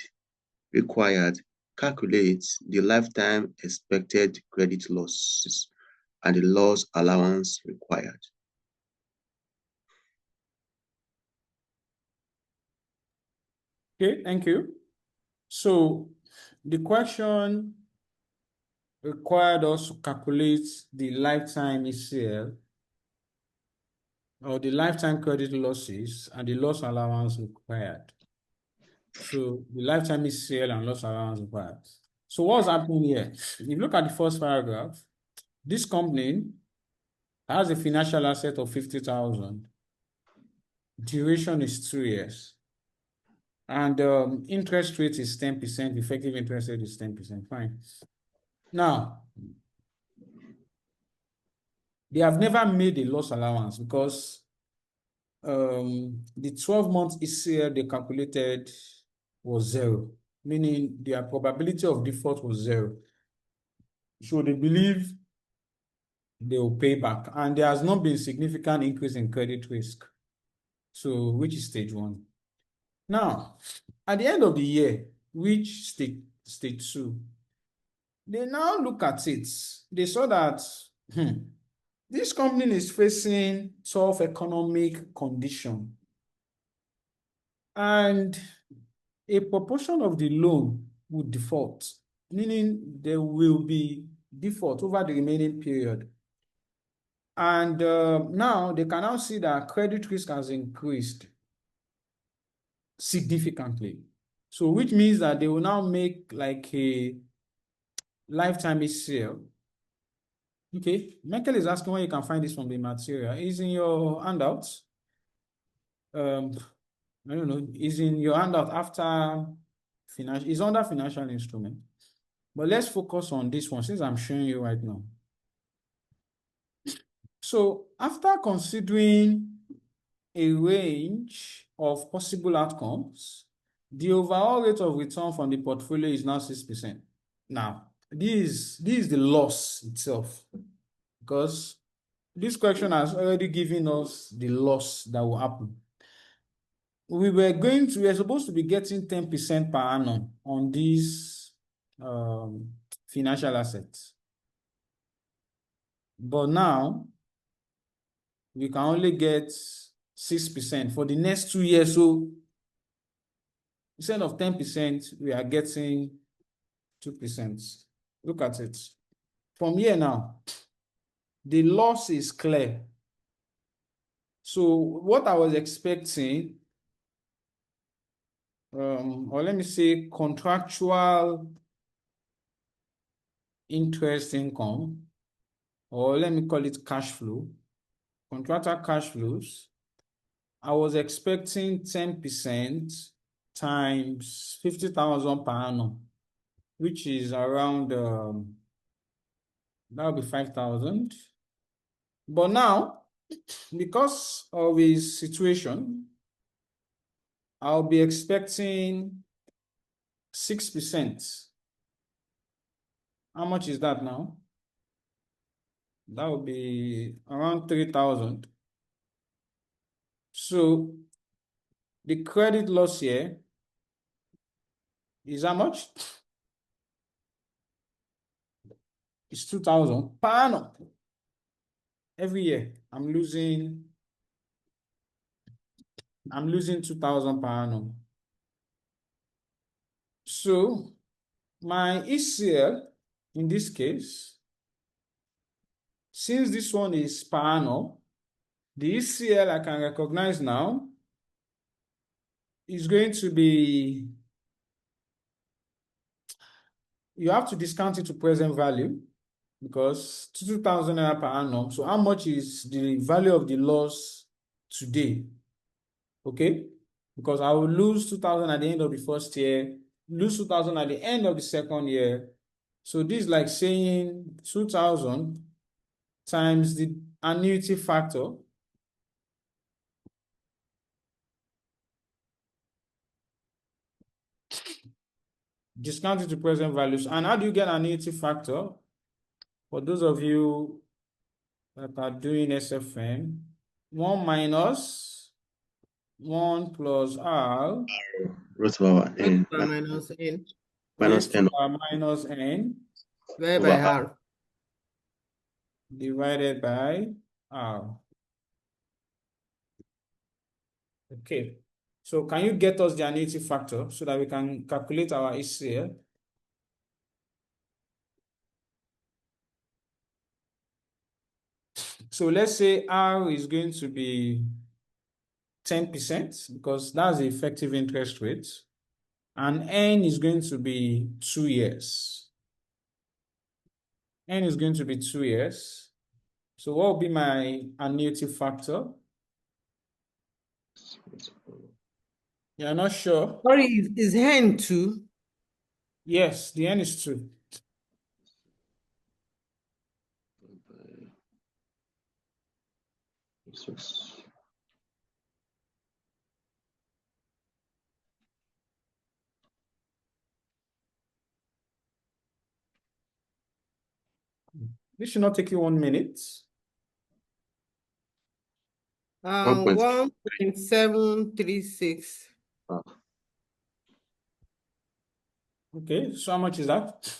[SPEAKER 3] Required, calculate the lifetime expected credit losses and the loss allowance required.
[SPEAKER 1] Okay, thank you. So the question required us to calculate the lifetime ECL or the lifetime credit losses and the loss allowance required. So the lifetime ECL and loss allowance required. So what's happening here? If you look at the first paragraph, this company has a financial asset of 50,000. Duration is 2 years. And interest rate is 10%, effective interest rate is 10%. Fine. Now, they have never made a loss allowance because the 12-month ECL they calculated was 0, meaning their probability of default was 0. So they believe they will pay back. And there has not been significant increase in credit risk. So, which is stage one. Now, at the end of the year, which stage two, they now look at it. They saw that this company is facing tough economic condition. And a proportion of the loan would default, meaning there will be default over the remaining period. And now they can now see that credit risk has increased significantly. So which means that they will now make like a lifetime ECL. Okay, Michael is asking where you can find this from the material. Is in your handouts. I don't know, is in your handout after financial, is under financial instrument. But let's focus on this one since I'm showing you right now. So after considering a range of possible outcomes, the overall rate of return from the portfolio is now 6%. Now, this is the loss itself, because this question has already given us the loss that will happen. We are supposed to be getting 10% per annum on these financial assets. But now, we can only get 6% for the next 2 years. So instead of 10%, we are getting 2%. Look at it. From here now, the loss is clear. So what I was expecting, or let me say contractual interest income, or let me call it cash flow, contractual cash flows, I was expecting 10% times 50,000 per annum, which is around, that would be 5,000. But now, because of his situation, I'll be expecting 6%. How much is that now? That would be around 3,000. So the credit loss here is how much? It's 2,000 per annum. Every year, I'm losing 2,000 per annum. So my ECL in this case, since this one is per annum, the ECL I can recognize now is going to be, you have to discount it to present value. because 2,000 naira per annum. So how much is the value of the loss today? Okay, because I will lose 2,000 at the end of the first year, lose 2,000 at the end of the second year. So this is like saying 2,000 times the annuity factor. Discount it to present values. And how do you get annuity factor? For those of you that are doing SFM, 1 minus 1 plus R
[SPEAKER 3] Root over n
[SPEAKER 2] minus n
[SPEAKER 3] minus
[SPEAKER 1] raised to
[SPEAKER 3] n
[SPEAKER 1] power minus n
[SPEAKER 2] divided
[SPEAKER 3] over
[SPEAKER 2] by
[SPEAKER 3] r.
[SPEAKER 2] r.
[SPEAKER 1] divided by R. Okay. So can you get us the annuity factor so that we can calculate our ECL? So let's say R is going to be 10% because that's the effective interest rate. And N is going to be 2 years. N is going to be 2 years. So what will be my annuity factor? You're not sure?
[SPEAKER 2] Sorry, is n 2?
[SPEAKER 1] Yes, the N is 2. This should not take you 1 minute.
[SPEAKER 2] 1.736.
[SPEAKER 1] Okay, so how much is that?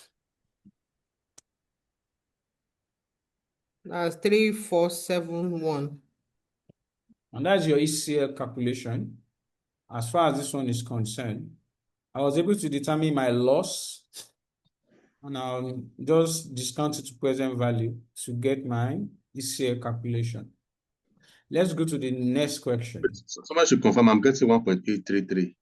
[SPEAKER 2] That's 3,471.
[SPEAKER 1] And that's your ECL calculation. As far as this one is concerned, I was able to determine my loss and I'll just discount it to present value to get my ECL calculation. Let's go to the next question.
[SPEAKER 3] Someone should confirm I'm getting 1.833.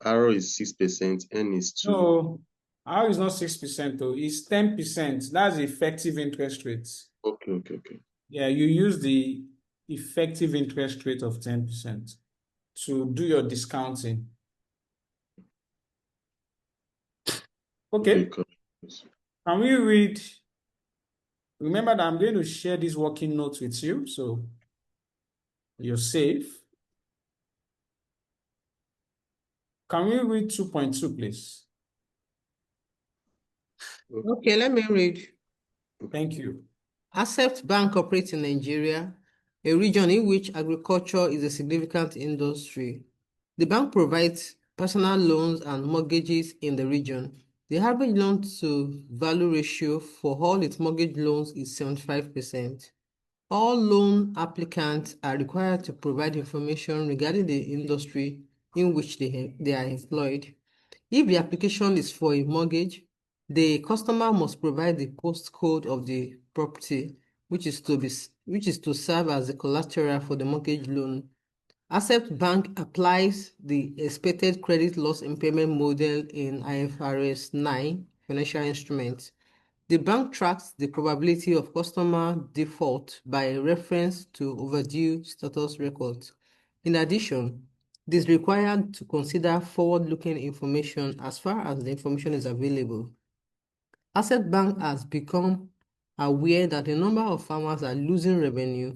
[SPEAKER 3] R is 6%, N is 2.
[SPEAKER 1] No, R is not 6% though, it's 10%. That's the effective interest rate.
[SPEAKER 3] Okay.
[SPEAKER 1] Yeah, you use the effective interest rate of 10% to do your discounting. Okay, can we read? Remember that I'm going to share this working notes with you, so you're safe. Can we read 2.2, please?
[SPEAKER 2] Okay, let me read.
[SPEAKER 1] Thank you.
[SPEAKER 2] Accept Bank operates in Nigeria, a region in which agriculture is a significant industry. The bank provides personal loans and mortgages in the region. The average loan to value ratio for all its mortgage loans is 75%. All loan applicants are required to provide information regarding the industry in which they are employed. If the application is for a mortgage, the customer must provide the postcode of the property, which is to serve as the collateral for the mortgage loan. Accept Bank applies the expected credit loss impairment model in IFRS 9 financial instruments. The bank tracks the probability of customer default by reference to overdue status records. In addition, it is required to consider forward-looking information as far as the information is available. Asset Bank has become aware that a number of farmers are losing revenue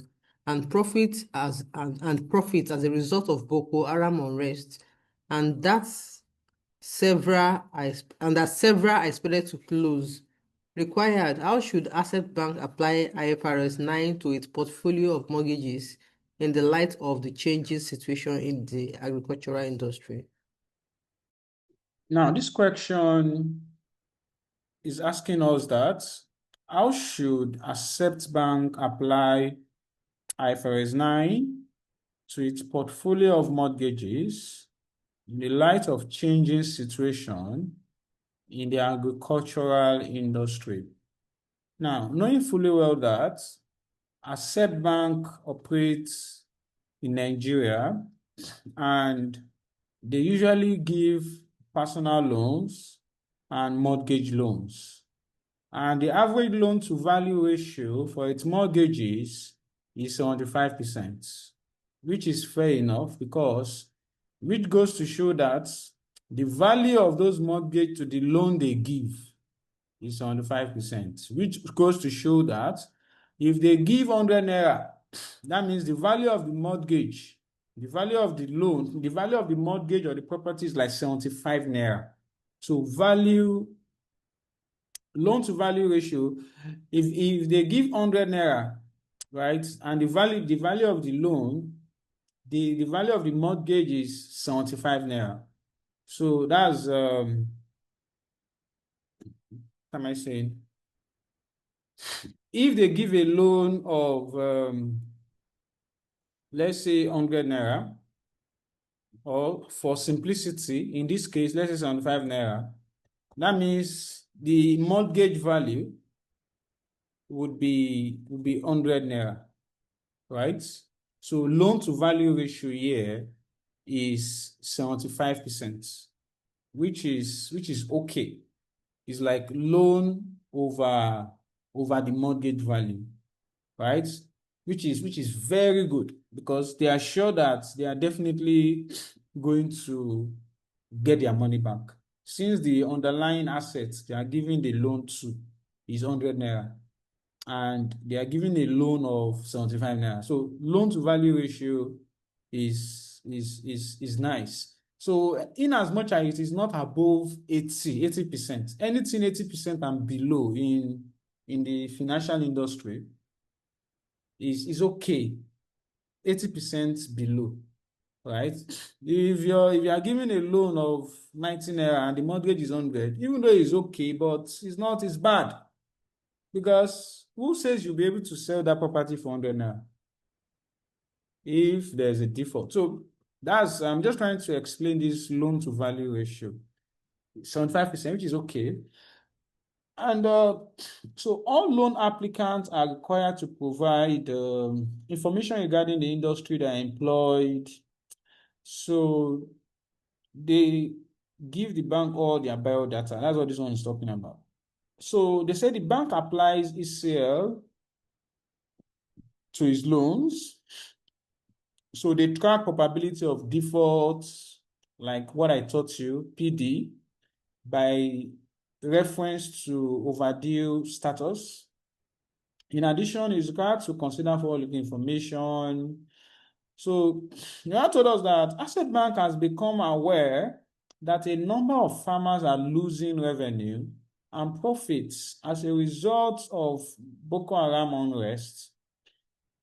[SPEAKER 2] and profits as a result of Boko Haram unrest, and that several are expected to close. Required, how should Asset Bank apply IFRS 9 to its portfolio of mortgages in the light of the changing situation in the agricultural industry?
[SPEAKER 1] Now, this question is asking us that how should Accept Bank apply IFRS 9 to its portfolio of mortgages in the light of changing situation in the agricultural industry? Now, knowing fully well that Accept Bank operates in Nigeria and they usually give personal loans, and mortgage loans. And the average loan to value ratio for its mortgages is 75%, which is fair enough which goes to show that the value of those mortgage to the loan they give is 75%, which goes to show that if they give 100 naira, that means the value of the mortgage, the value of the loan, the value of the mortgage or the property is like 75 naira. So loan to value ratio, if they give 100 naira, right, and the value of the loan, the value of the mortgage is 75 naira. So that's what am I saying? If they give a loan of let's say 100 naira, or for simplicity, in this case, let's say 75 naira, that means the mortgage value would be 100 naira, right? So loan to value ratio here is 75%, which is okay. It's like loan over the mortgage value, right? Which is very good, because they are sure that they are definitely going to get their money back, since the underlying assets they are giving the loan to is 100 naira, and they are giving a loan of 75 naira. So loan to value ratio is nice. So in as much as it is not above 80%, anything 80% and below in the financial industry is okay. 80% below, right? If you are giving a loan of 19 naira and the mortgage is 100, even though it's okay, but it's bad. Because who says you'll be able to sell that property for 100 naira if there's a default? So I'm just trying to explain this loan to value ratio. 75%, which is okay. And so all loan applicants are required to provide information regarding the industry they are employed. So they give the bank all their biodata. That's what this one is talking about. So they say the bank applies ECL to his loans. So they track probability of default, like what I taught you, PD, by reference to overdue status. In addition, it's required to consider forward-looking information. So you have told us that Asset Bank has become aware that a number of farmers are losing revenue and profits as a result of Boko Haram unrest,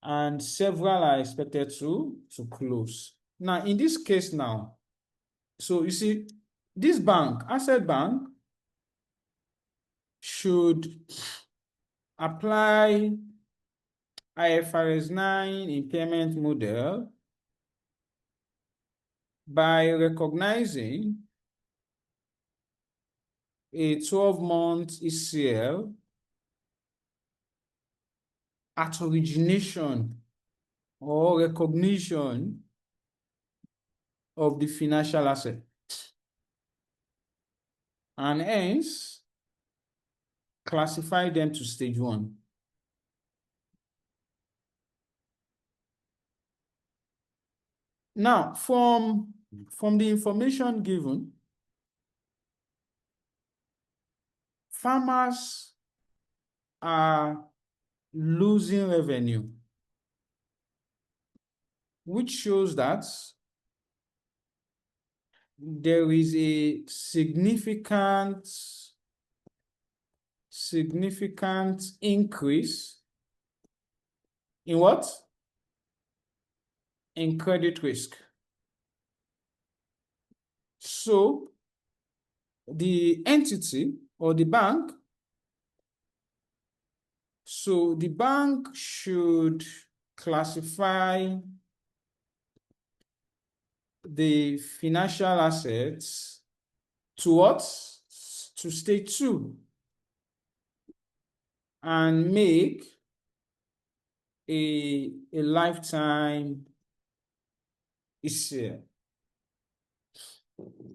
[SPEAKER 1] and several are expected to close. Now, in this case now, so you see, this bank, Asset Bank, should apply IFRS 9 impairment model by recognizing a 12-month ECL at origination or recognition of the financial asset, and hence classify them to stage 1. Now, from the information given, farmers are losing revenue, which shows that there is a significant increase in what? In credit risk. So the entity or the bank, so the bank should classify the financial assets to what? To stage 2, and make a lifetime ECL.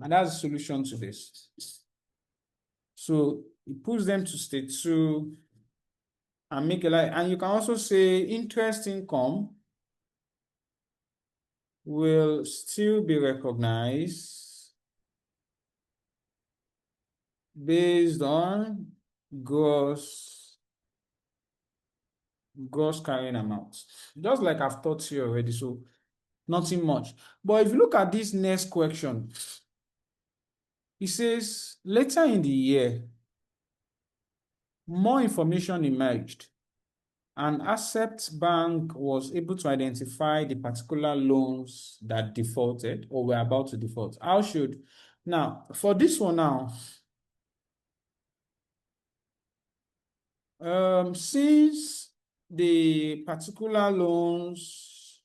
[SPEAKER 1] And that's the solution to this. So it puts them to state 2 and make a line. And you can also say interest income will still be recognized based on gross carrying amounts. Just like I've taught you already, so nothing much. But if you look at this next question, it says later in the year, more information emerged, and Accept Bank was able to identify the particular loans that defaulted or were about to default. Now, for this one now, since the particular loans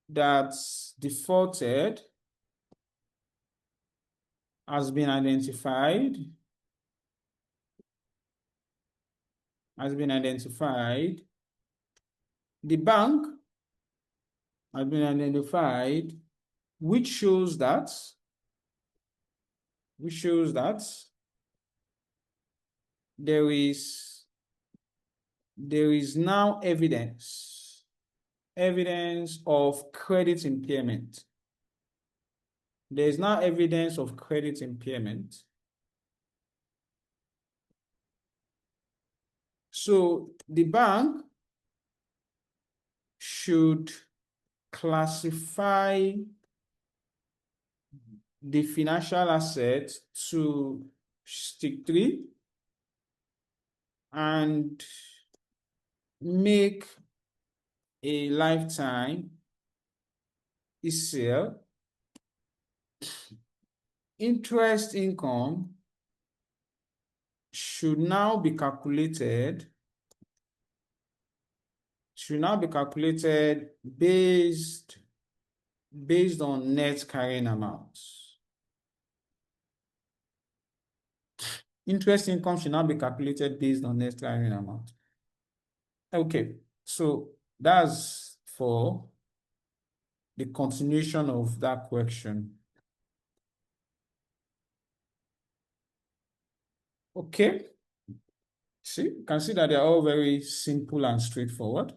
[SPEAKER 1] that defaulted has been identified, the bank has been identified, which shows that there is now evidence of credit impairment. There is now evidence of credit impairment. So the bank should classify the financial asset to stick 3 and make a lifetime ECL. Interest income should now be calculated based on net carrying amounts. Interest income should now be calculated based on net carrying amount. Okay, so that's for the continuation of that question. Okay, see, you can see that they're all very simple and straightforward.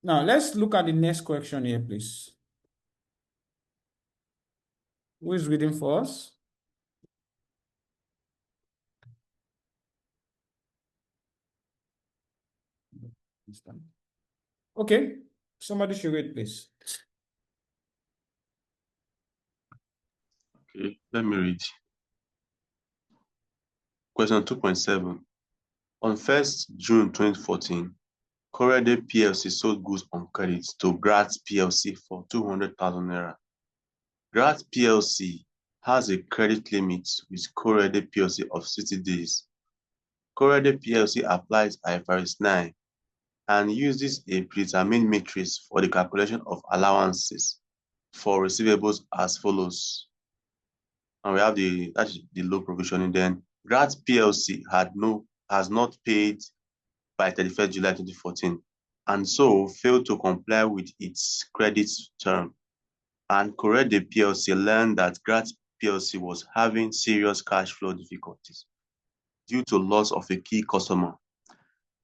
[SPEAKER 1] Now, let's look at the next question here, please. Who is reading for us? Okay, somebody should read, please.
[SPEAKER 3] Okay, let me read. Question 2.7. On 1st June 2014, Correde PLC sold goods on credit to Gratz PLC for 200,000 naira. Gratz PLC has a credit limit with Correde PLC of 60 days. Correde PLC applies IFRS 9 and uses a predetermined matrix for the calculation of allowances for receivables as follows. And we have the low provisioning. Then Gratz PLC has not paid by 31st July 2014, and so failed to comply with its credit term. And Correde PLC learned that Gratz PLC was having serious cash flow difficulties due to loss of a key customer.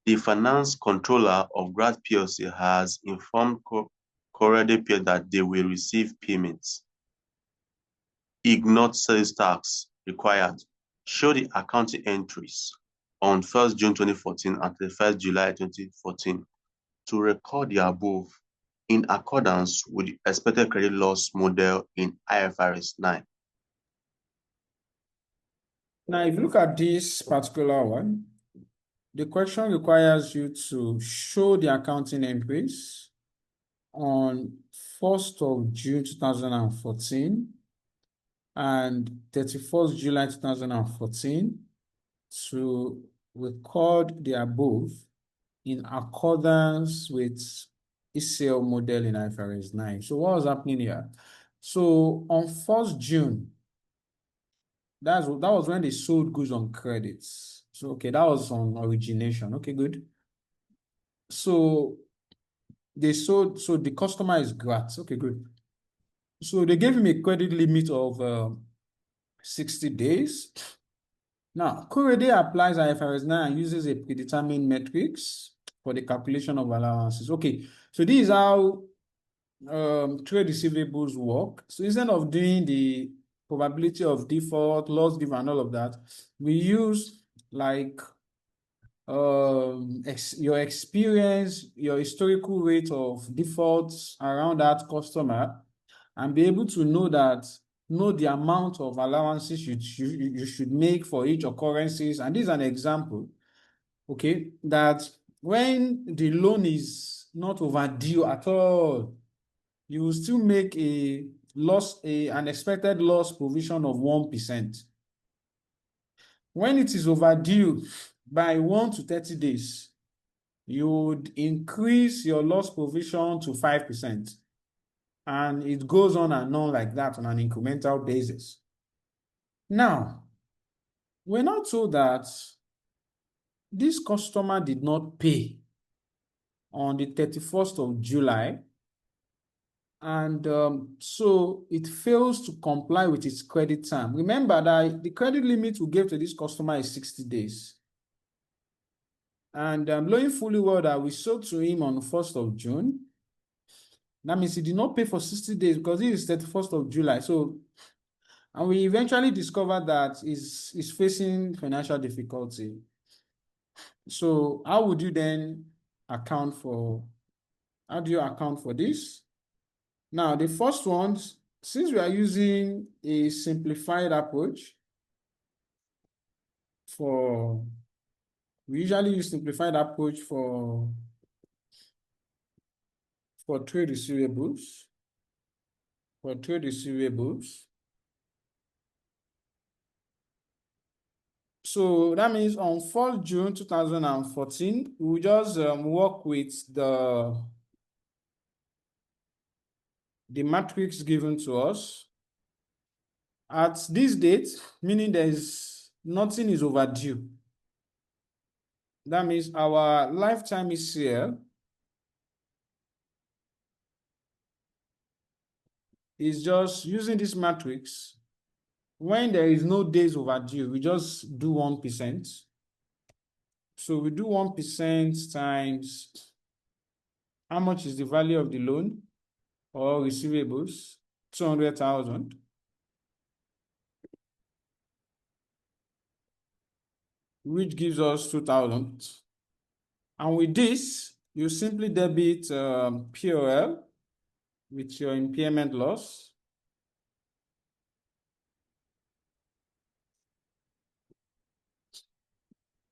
[SPEAKER 3] The finance controller of Gratz PLC has informed Correde PLC that they will receive payments. Ignore sales tax required. Show the accounting entries on 1st June 2014 and 31st July 2014 to record the above in accordance with the expected credit loss model in IFRS 9.
[SPEAKER 1] Now, if you look at this particular one, the question requires you to show the accounting entries on 1st of June 2014 and 31st July 2014 to record the above in accordance with ECL model in IFRS 9. So what was happening here? So on 1st June, that was when they sold goods on credits. So, okay, that was on origination. Okay, good. So they sold, so the customer is Gratz. Okay, good. So they gave him a credit limit of 60 days. Now, Korede applies IFRS 9 and uses a predetermined metrics for the calculation of allowances. Okay, so this is how trade receivables work. So instead of doing the probability of default, loss given, and all of that, we use like your experience, your historical rate of defaults around that customer, and be able to know the amount of allowances you should make for each occurrences. And this is an example, okay, that when the loan is not overdue at all, you will still make an expected loss provision of 1%. When it is overdue by 1 to 30 days, you would increase your loss provision to 5%. And it goes on and on like that on an incremental basis. Now, we're not told that this customer did not pay on the 31st of July, and so it fails to comply with its credit term. Remember that the credit limit we gave to this customer is 60 days. And knowing fully well that we sold to him on the 1st of June, that means he did not pay for 60 days because this is 31st of July. So, and we eventually discovered that he's facing financial difficulty. So how do you account for this? Now, the first one, since we are using a simplified approach we usually use simplified approach for trade receivables. So that means on 4th June 2014, we just work with the matrix given to us. At this date, meaning nothing is overdue. That means our lifetime ECL is just using this matrix. When there is no days overdue, we just do 1%. So we do 1% times how much is the value of the loan or receivables? 200,000. Which gives us 2,000. And with this, you simply debit POL with your impairment loss.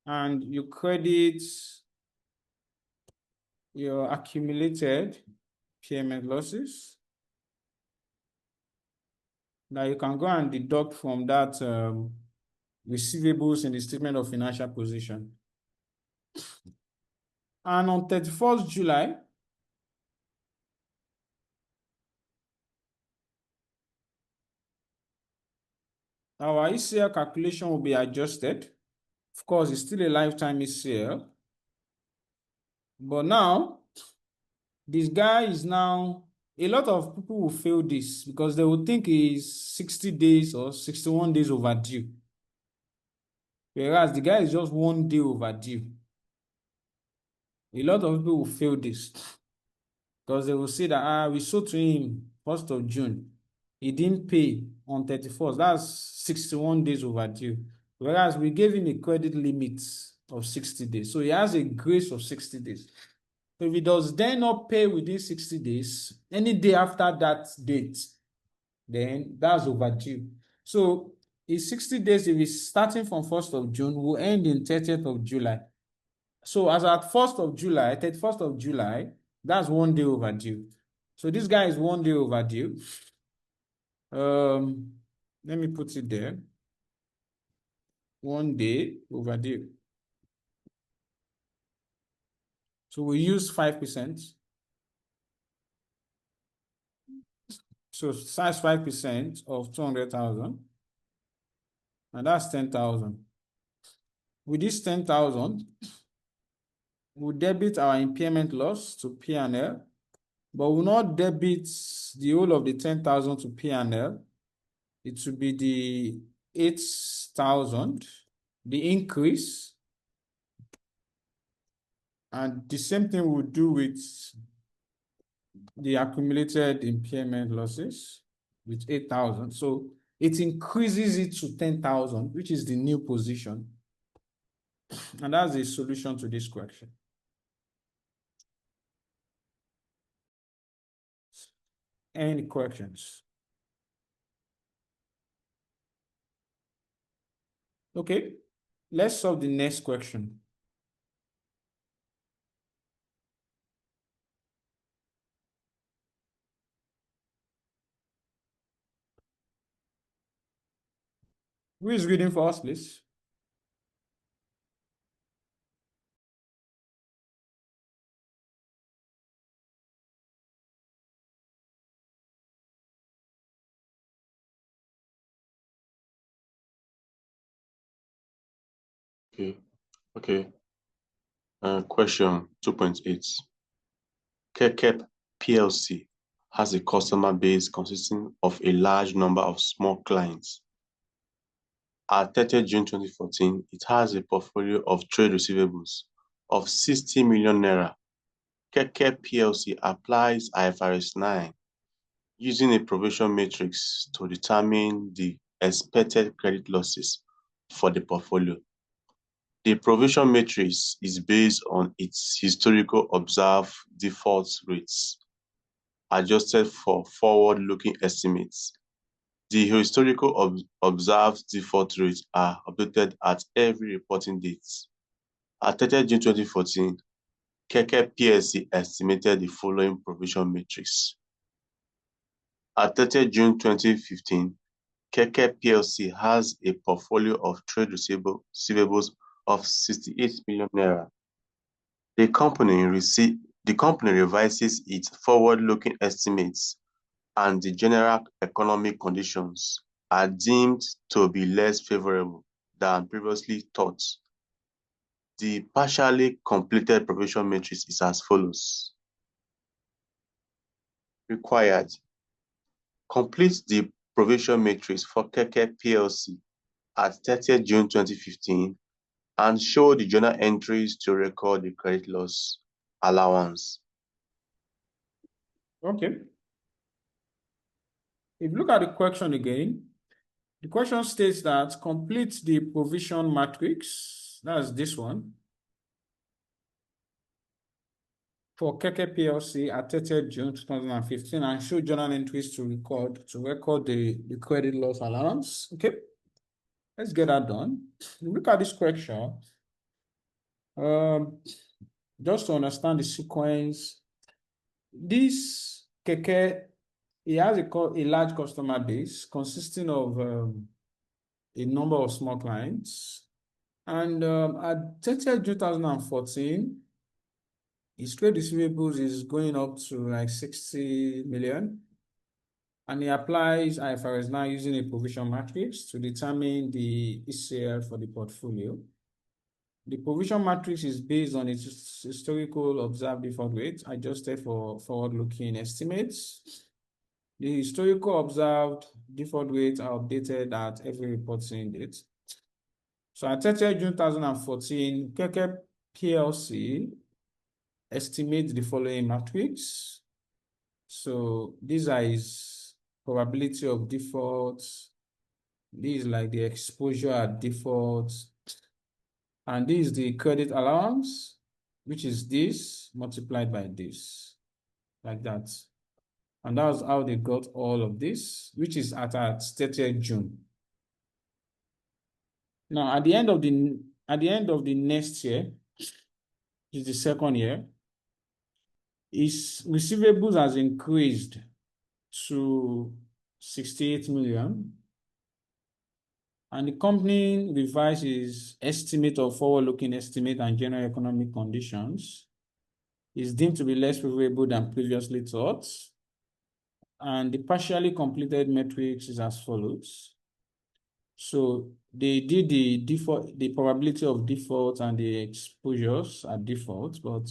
[SPEAKER 1] And you credit your accumulated impairment losses. Now you can go and deduct from that receivables in the statement of financial position. And on 31st July, our ECL calculation will be adjusted. Of course, it's still a lifetime ECL. But now, this guy is now, a lot of people will fail this because they will think he's 60 days or 61 days overdue. Whereas the guy is just 1 day overdue. A lot of people will fail this because they will say that we sold to him 1st of June. He didn't pay on 31st. That's 61 days overdue. Whereas we gave him a credit limit of 60 days. So he has a grace of 60 days. So if he does then not pay within 60 days, any day after that date, then that's overdue. So it's 60 days if it's starting from 1st of June, will end in 30th of July. So as at 1st of July, 31st of July, that's 1 day overdue. So this guy is 1 day overdue. Let me put it there. 1 day overdue. So we use 5%. So size 5% of 200,000. And that's 10,000. With this 10,000, we'll debit our impairment loss to P&L, but we'll not debit the whole of the 10,000 to P&L, it will be the 8,000, the increase. And the same thing we'll do with the accumulated impairment losses with 8,000. So it increases it to 10,000, which is the new position. And that's the solution to this question. Any questions? Okay, let's solve the next question. Who is reading for us, please?
[SPEAKER 3] Okay. Question 2.8. Kekep PLC has a customer base consisting of a large number of small clients. At 30 June 2014, it has a portfolio of trade receivables of 60 million naira. Kekep PLC applies IFRS 9 using a provision matrix to determine the expected credit losses for the portfolio. The provision matrix is based on its historical observed default rates, adjusted for forward-looking estimates. The historical observed default rates are updated at every reporting date. At 30 June 2014, Keke PLC estimated the following provision matrix. At 30 June 2015, Keke PLC has a portfolio of trade receivables of 68 million naira. The company revises its forward-looking estimates, and the general economic conditions are deemed to be less favorable than previously thought. The partially completed provision matrix is as follows. Required. Complete the provision matrix for Keke PLC at 30 June 2015 and show the journal entries to record the credit loss allowance.
[SPEAKER 1] Okay. If you look at the question again, the question states that complete the provision matrix, that's this one, for Keke PLC at 30 June 2015 and show journal entries to record the credit loss allowance. Okay, let's get that done. Look at this question. Just to understand the sequence, this Keke, it has a large customer base consisting of a number of small clients. And at 30 June 2014, his trade receivables is going up to like 60 million. And he applies IFRS 9 using a provision matrix to determine the ECL for the portfolio. The provision matrix is based on its historical observed default rate, adjusted for forward-looking estimates. The historical observed default rates are updated at every reporting date. So at 30 June 2014, Keke PLC estimates the following matrix. So these are his probability of default. This is like the exposure at default. And this is the credit allowance, which is this multiplied by this, like that. And that's how they got all of this, which is at 30th June. Now, at the end of the next year, which is the second year, his receivables has increased to 68 million. And the company revised its estimate of forward-looking estimate and general economic conditions is deemed to be less favorable than previously thought. And the partially completed metrics is as follows. So they did the probability of default and the exposures at default, but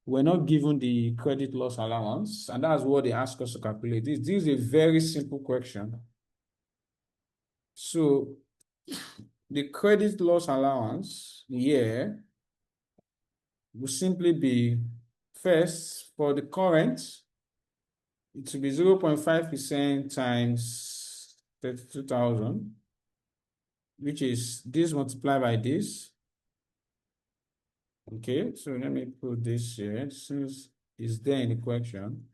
[SPEAKER 1] we're not given the credit loss allowance, and that's what they ask us to calculate. This is a very simple question. So the credit loss allowance here will simply be, first, for the current, it will be 0.5% times 32,000, which is this multiplied by this. Okay, so let me put this here since it's there in the question.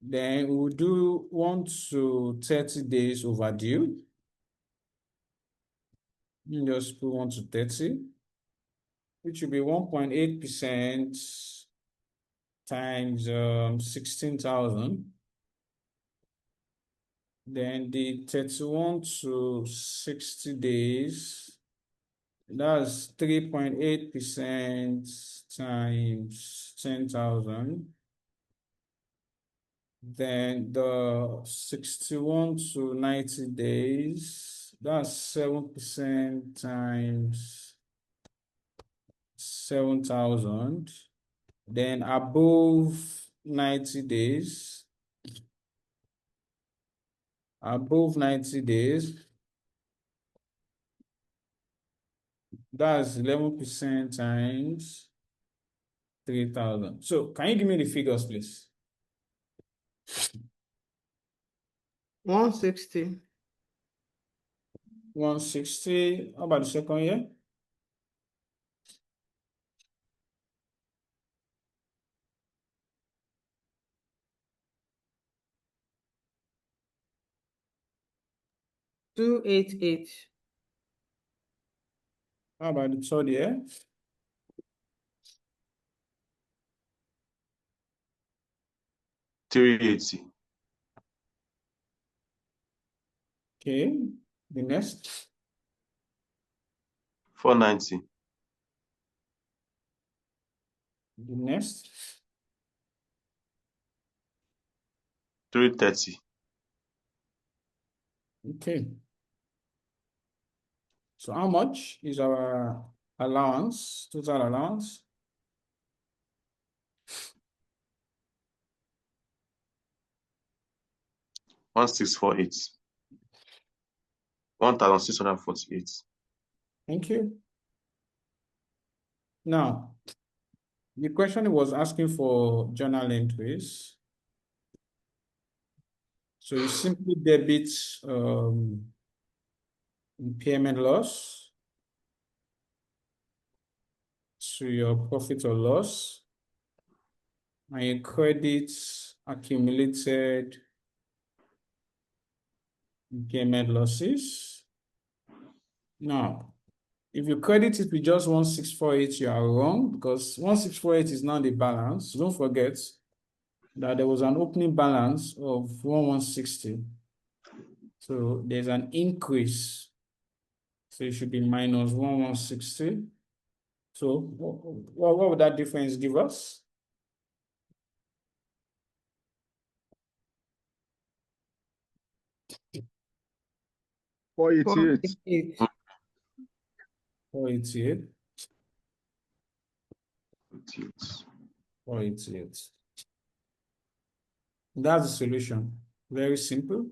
[SPEAKER 1] Then we'll do 1 to 30 days overdue. You just put 1 to 30, which will be 1.8% times 16,000. Then the 31 to 60 days, that's 3.8% times 10,000. Then the 61 to 90 days, that's 7% times 7,000. Then above 90 days, that's 11% times 3,000. So can you give me the figures, please?
[SPEAKER 2] 160.
[SPEAKER 1] 160. How about the second year?
[SPEAKER 2] $288.
[SPEAKER 1] How about the third year?
[SPEAKER 3] $380.
[SPEAKER 1] Okay. The next.
[SPEAKER 3] $490.
[SPEAKER 1] The next.
[SPEAKER 3] $330.
[SPEAKER 1] Okay. So how much is our allowance, total allowance?
[SPEAKER 3] $1,648. $1,648.
[SPEAKER 1] Thank you. Now, the question was asking for journal entries. So you simply debit impairment loss to your profit or loss, and you credit accumulated impairment losses. Now, if you credit it with just 1,648, you are wrong, because 1,648 is not the balance. Don't forget that there was an opening balance of 1,160. So there's an increase. So it should be minus 1,160. So what would that difference give us?
[SPEAKER 2] $488.
[SPEAKER 1] 488. 488. That's the solution. Very simple.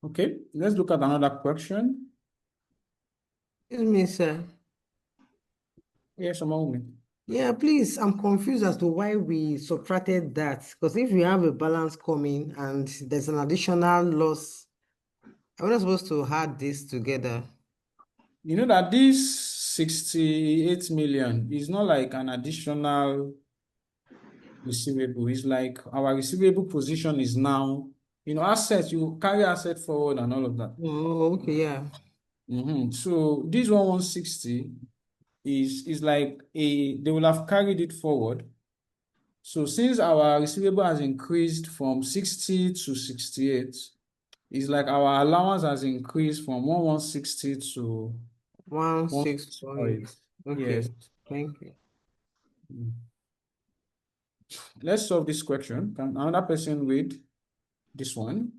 [SPEAKER 1] Okay, let's look at another question.
[SPEAKER 2] Excuse me, sir.
[SPEAKER 1] Yes, a moment.
[SPEAKER 2] Yeah, please, I'm confused as to why we subtracted that. Because if we have a balance coming and there's an additional loss, I'm not supposed to add this together.
[SPEAKER 1] You know that this 68 million is not like an additional receivable. It's like our receivable position is now, assets, you carry asset forward and all of that.
[SPEAKER 2] Oh, okay, yeah.
[SPEAKER 1] So this 1,160 is like they will have carried it forward. So since our receivable has increased from 60 to 68, it's like our allowance has increased from 1,160 to
[SPEAKER 2] 1,648.
[SPEAKER 1] 1,648.
[SPEAKER 2] Okay,
[SPEAKER 1] Yes.
[SPEAKER 2] thank you.
[SPEAKER 1] Let's solve this question. Can another person read this one?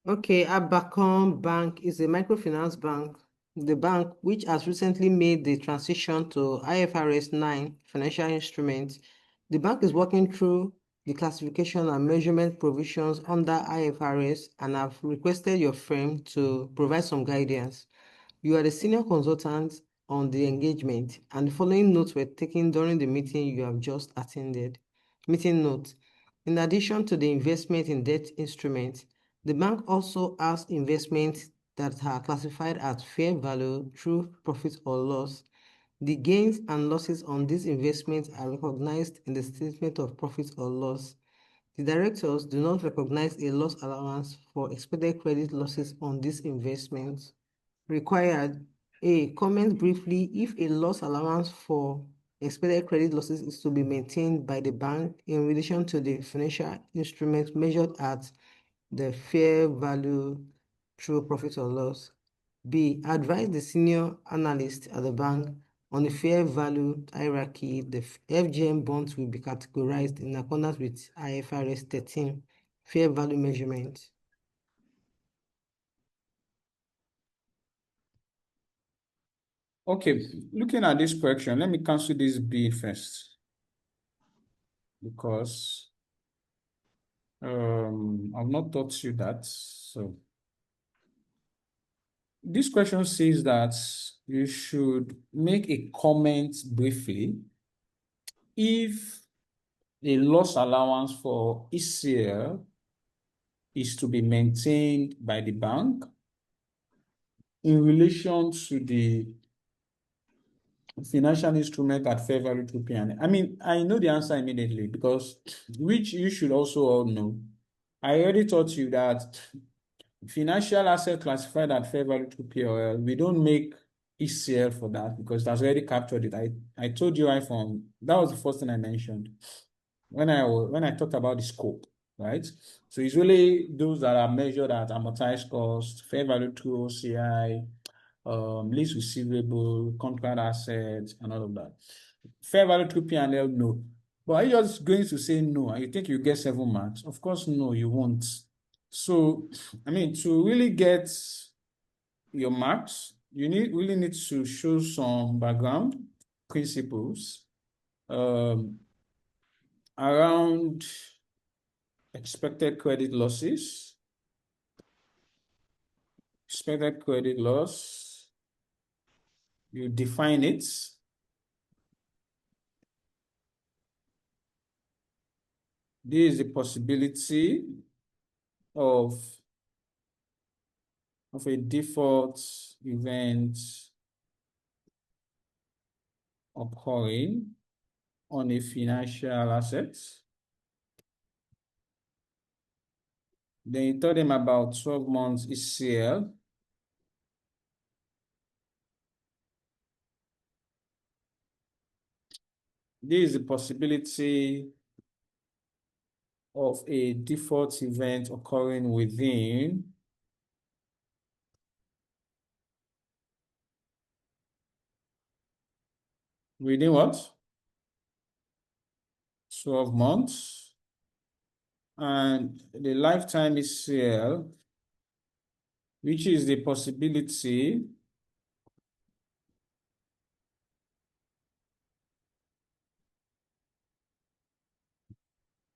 [SPEAKER 2] Okay, Abacon Bank is a microfinance bank The bank, which has recently made the transition to IFRS 9 financial instruments, the bank is working through the classification and measurement provisions under IFRS and have requested your firm to provide some guidance. You are the senior consultant on the engagement, and the following notes were taken during the meeting you have just attended. Meeting note. In addition to the investment in debt instruments, the bank also has investments that are classified at fair value through profit or loss. The gains and losses on these investments are recognized in the statement of profit or loss. The directors do not recognize a loss allowance for expected credit losses on these investments. Required. A. Comment briefly if a loss allowance for expected credit losses is to be maintained by the bank in relation to the financial instruments measured at the fair value through profit or loss. B. Advise the senior analyst at the bank on the fair value hierarchy. The FGM bonds will be categorized in accordance with IFRS 13 fair value measurement.
[SPEAKER 1] Okay, looking at this question, let me cancel this B first because I've not taught you that. So this question says that you should make a comment briefly if a loss allowance for ECL is to be maintained by the bank in relation to the financial instrument at fair value through P&L. I mean, I know the answer immediately because, which you should also all know. I already taught you that financial asset classified at fair value through P&L, we don't make ECL for that because that's already captured it. I told you right from, that was the first thing I mentioned when I talked about the scope, right? So it's really those that are measured at amortized cost, fair value through OCI, lease receivable, contract assets, and all of that. Fair value through P&L, no. But are you just going to say no and you think you get 7 marks? Of course, no, you won't. So, I mean, to really get your marks, you really need to show some background principles around expected credit losses, expected credit loss, you define it. This is the possibility of a default event occurring on a financial asset. Then you told them about 12 months ECL. This is the possibility of a default event occurring within what? 12 months. And the lifetime ECL, which is the possibility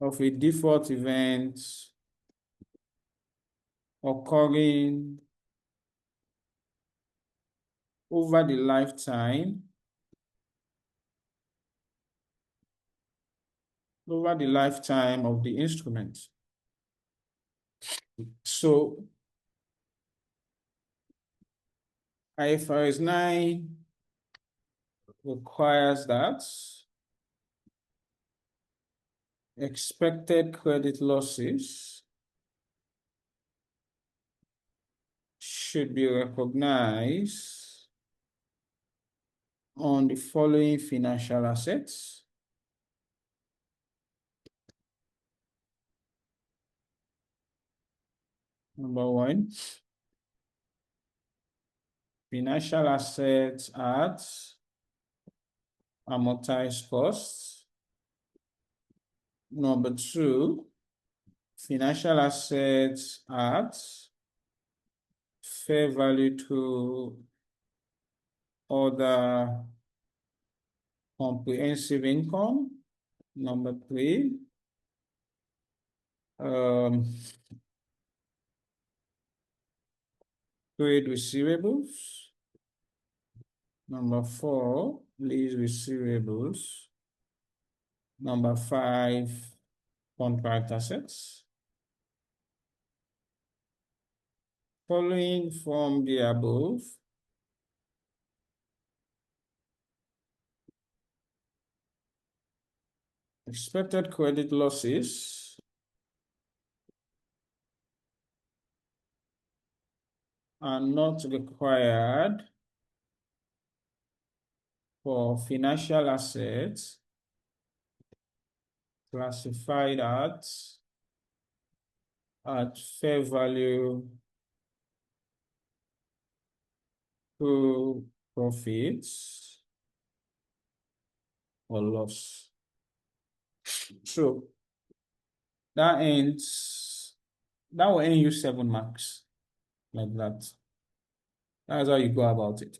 [SPEAKER 1] of a default event occurring over the lifetime of the instrument. So IFRS 9 requires that expected credit losses should be recognized on the following financial assets. Number one, financial assets at amortized costs. Number two, financial assets at fair value to other comprehensive income. Number 3, trade receivables. Number 4, lease receivables. Number 5, contract assets. Following from the above, expected credit losses are not required for financial assets classified at fair value through profits or loss. So that will end you 7 marks, like that. That's how you go about it.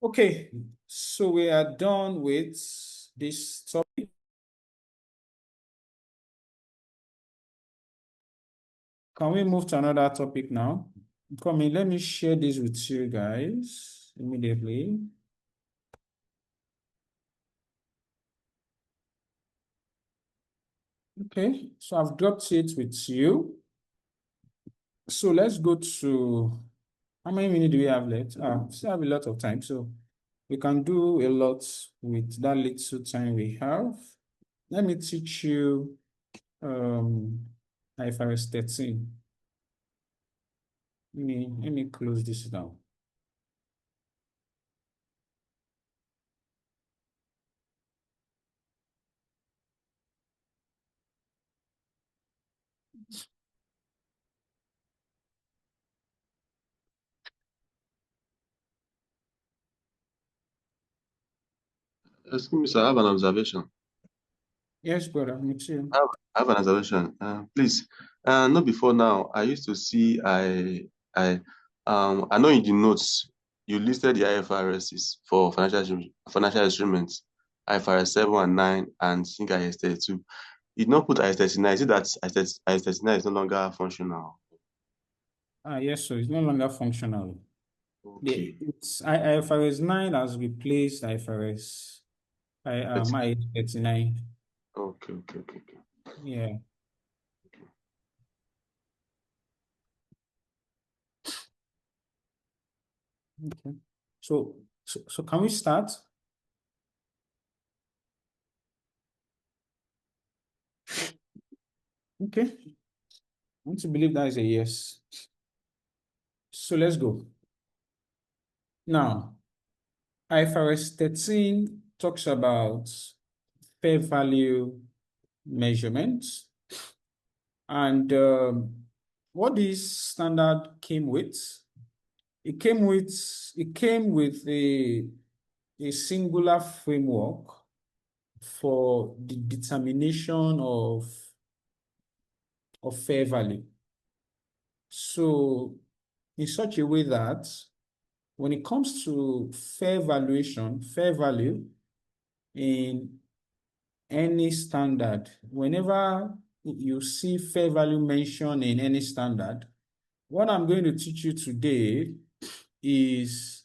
[SPEAKER 1] Okay, so we are done with this topic. Can we move to another topic now? Come in, let me share this with you guys immediately. Okay, so I've dropped it with you. So let's go to, how many minutes do we have left? We still have a lot of time, so we can do a lot with that little time we have. Let me teach you IFRS 13. Let me close this down.
[SPEAKER 3] Excuse me, sir, I have an observation.
[SPEAKER 1] Yes, brother, me too.
[SPEAKER 3] I have an observation. Please, not before now. I used to see I know in the notes you listed the IFRSs for financial instruments, IFRS 7 and 9, and I think IFRS 32. You did not put IFRS 39. Is it that IFRS 39 is no longer functional?
[SPEAKER 1] Yes, so it's no longer functional.
[SPEAKER 3] Okay.
[SPEAKER 1] IFRS 9 has replaced IFRS 39.
[SPEAKER 3] Okay.
[SPEAKER 1] Yeah. Okay. So can we start? Okay. I want to believe that is a yes. So let's go. Now, IFRS 13 talks about fair value measurements. And what this standard came with, it came with a singular framework for the determination of fair value. So in such a way that when it comes to fair value in any standard, whenever you see fair value mentioned in any standard, what I'm going to teach you today is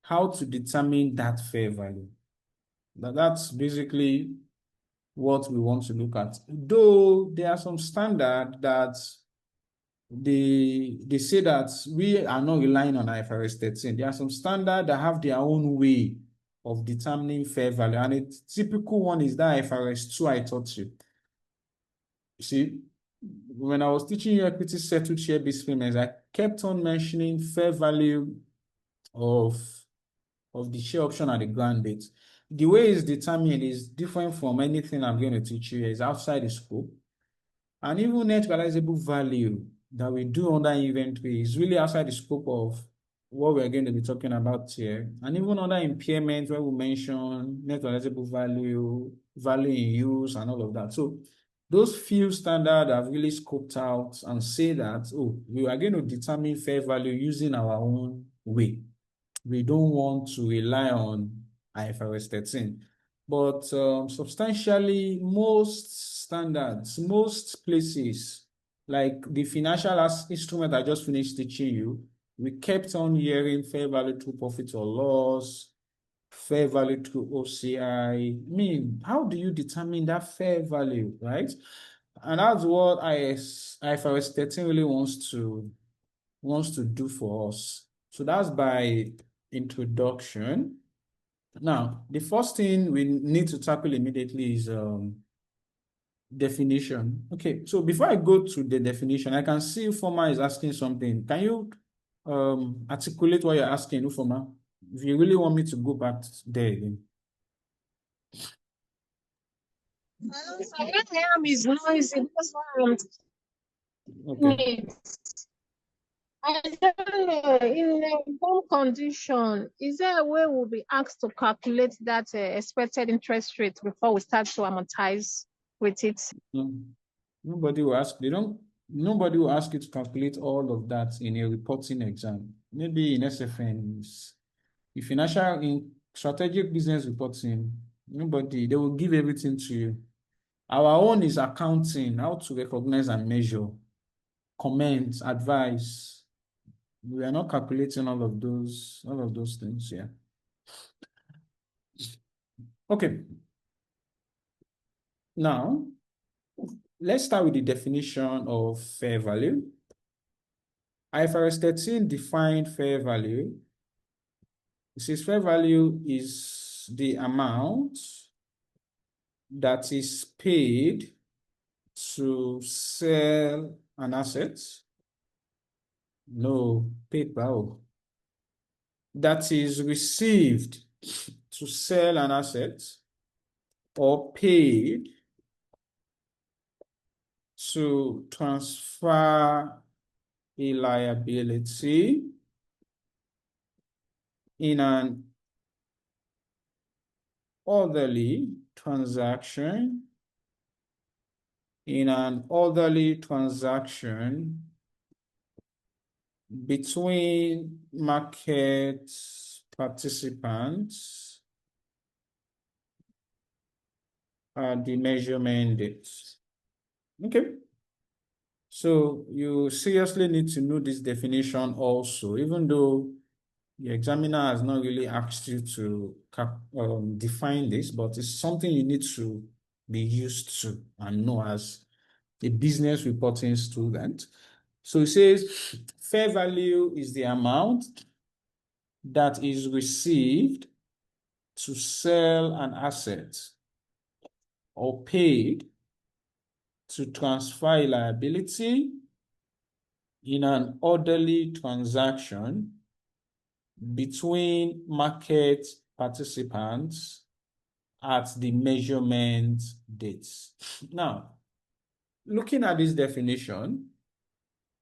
[SPEAKER 1] how to determine that fair value. That's basically what we want to look at. Though there are some standards that they say that we are not relying on IFRS 13. There are some standards that have their own way of determining fair value. And a typical one is that IFRS 2 I taught you. You see, when I was teaching you equity settled share-based payments, I kept on mentioning fair value of the share option at the grant date. The way it's determined is different from anything I'm going to teach you. It's outside the scope. And even net realizable value that we do under inventory is really outside the scope of what we're going to be talking about here. And even under impairment, where we mention net realizable value, value in use, and all of that. So those few standards have really scoped out and say that, oh, we are going to determine fair value using our own way. we don't want to rely on IFRS 13. But substantially, most standards, most places, like the financial instrument I just finished teaching you, we kept on hearing fair value through profit or loss, fair value through OCI. I mean, how do you determine that fair value, right? And that's what IFRS 13 really wants to do for us. So that's by introduction. Now, the first thing we need to tackle immediately is definition. Okay, so before I go to the definition, I can see Ufoma is asking something. Can you articulate what you're asking, Ufoma? If you really want me to go back there again.
[SPEAKER 4] Where I am is noisy. That's why I'm
[SPEAKER 1] Okay.
[SPEAKER 4] I don't know. In home condition, is there a way we'll be asked to calculate that expected interest rate before we start to amortize with it?
[SPEAKER 1] No, nobody will ask. Nobody will ask you to calculate all of that in a reporting exam. Maybe in SFN, in strategic business reporting, they will give everything to you. Our own is accounting, how to recognize and measure, comment, advise. We are not calculating all of those things here. Okay. Now, let's start with the definition of fair value. IFRS 13 defined fair value. It says fair value is the amount that is paid to sell an asset. No, paid by. That is received to sell an asset or paid to transfer a liability in an orderly transaction between market participants at the measurement date. Okay. So you seriously need to know this definition also, even though the examiner has not really asked you to define this, but it's something you need to be used to and know as a business reporting student. So it says fair value is the amount that is received to sell an asset or paid to transfer a liability in an orderly transaction between market participants at the measurement dates. Now, looking at this definition,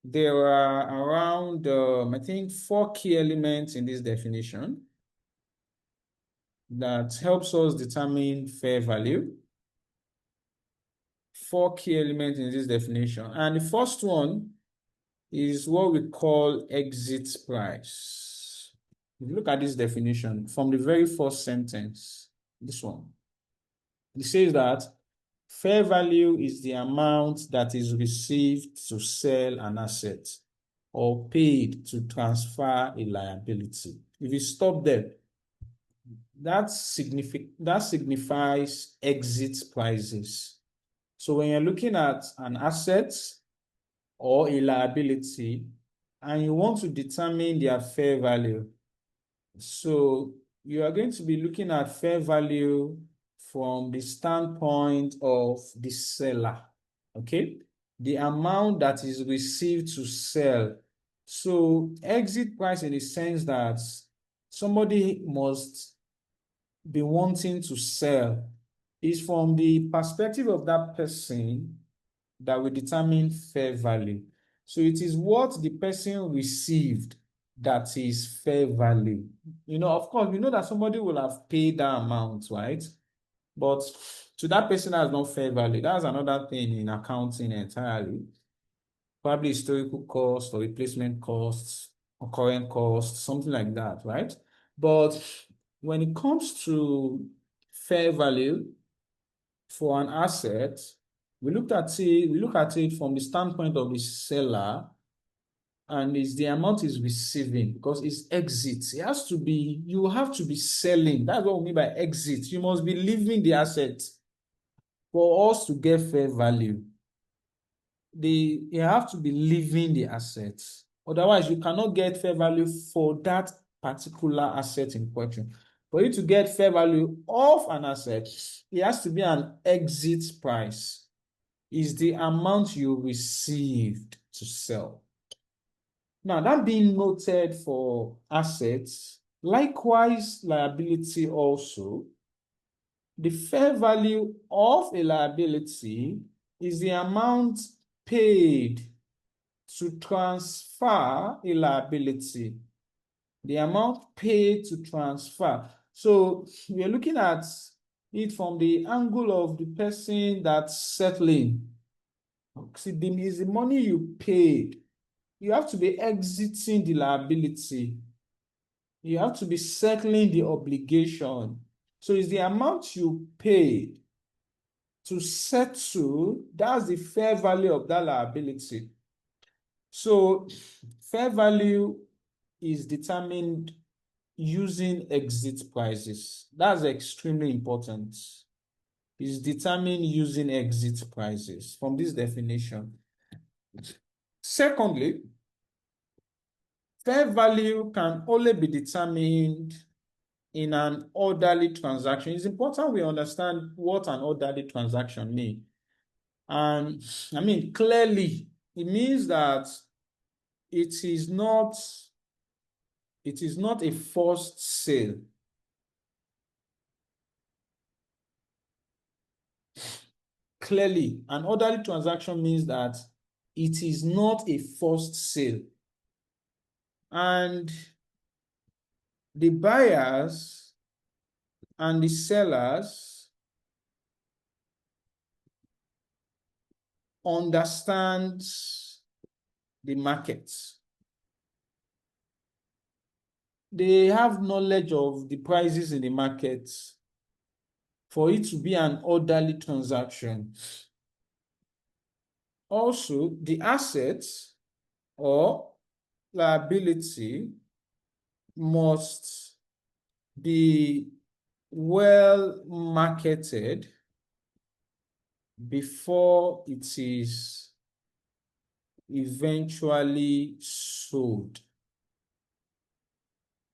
[SPEAKER 1] there are around, I think, 4 key elements in this definition that helps us determine fair value. 4 key elements in this definition. And the first one is what we call exit price. If you look at this definition from the very first sentence, this one, it says that fair value is the amount that is received to sell an asset or paid to transfer a liability. If you stop there, that signifies exit prices. So when you're looking at an asset or a liability and you want to determine their fair value, so you are going to be looking at fair value from the standpoint of the seller, okay? The amount that is received to sell. So exit price in the sense that somebody must be wanting to sell is from the perspective of that person that will determine fair value. So it is what the person received that is fair value. Of course, we know that somebody will have paid that amount, right? But to that person, that's not fair value. That's another thing in accounting entirely. Probably historical cost or replacement costs or current costs, something like that, right? But when it comes to fair value for an asset, we look at it from the standpoint of the seller, and it's the amount is receiving because it's exit. You have to be selling. That's what we mean by exit. You must be leaving the asset for us to get fair value. You have to be leaving the assets. Otherwise, you cannot get fair value for that particular asset in question. For you to get fair value of an asset, it has to be an exit price. Is the amount you received to sell. Now, that being noted for assets, likewise, liability also, the fair value of a liability is the amount paid to transfer a liability. The amount paid to transfer. So we are looking at it from the angle of the person that's settling. See, is the money you paid. You have to be exiting the liability. You have to be settling the obligation. So it's the amount you paid to settle, that's the fair value of that liability. So fair value is determined using exit prices. That's extremely important. It's determined using exit prices from this definition. Secondly, fair value can only be determined in an orderly transaction. It's important we understand what an orderly transaction means. And I mean, clearly, it means that it is not a forced sale. Clearly, an orderly transaction means that it is not a forced sale. And the buyers and the sellers understand the market. They have knowledge of the prices in the market for it to be an orderly transaction. Also, the assets or liability must be well marketed before it is eventually sold.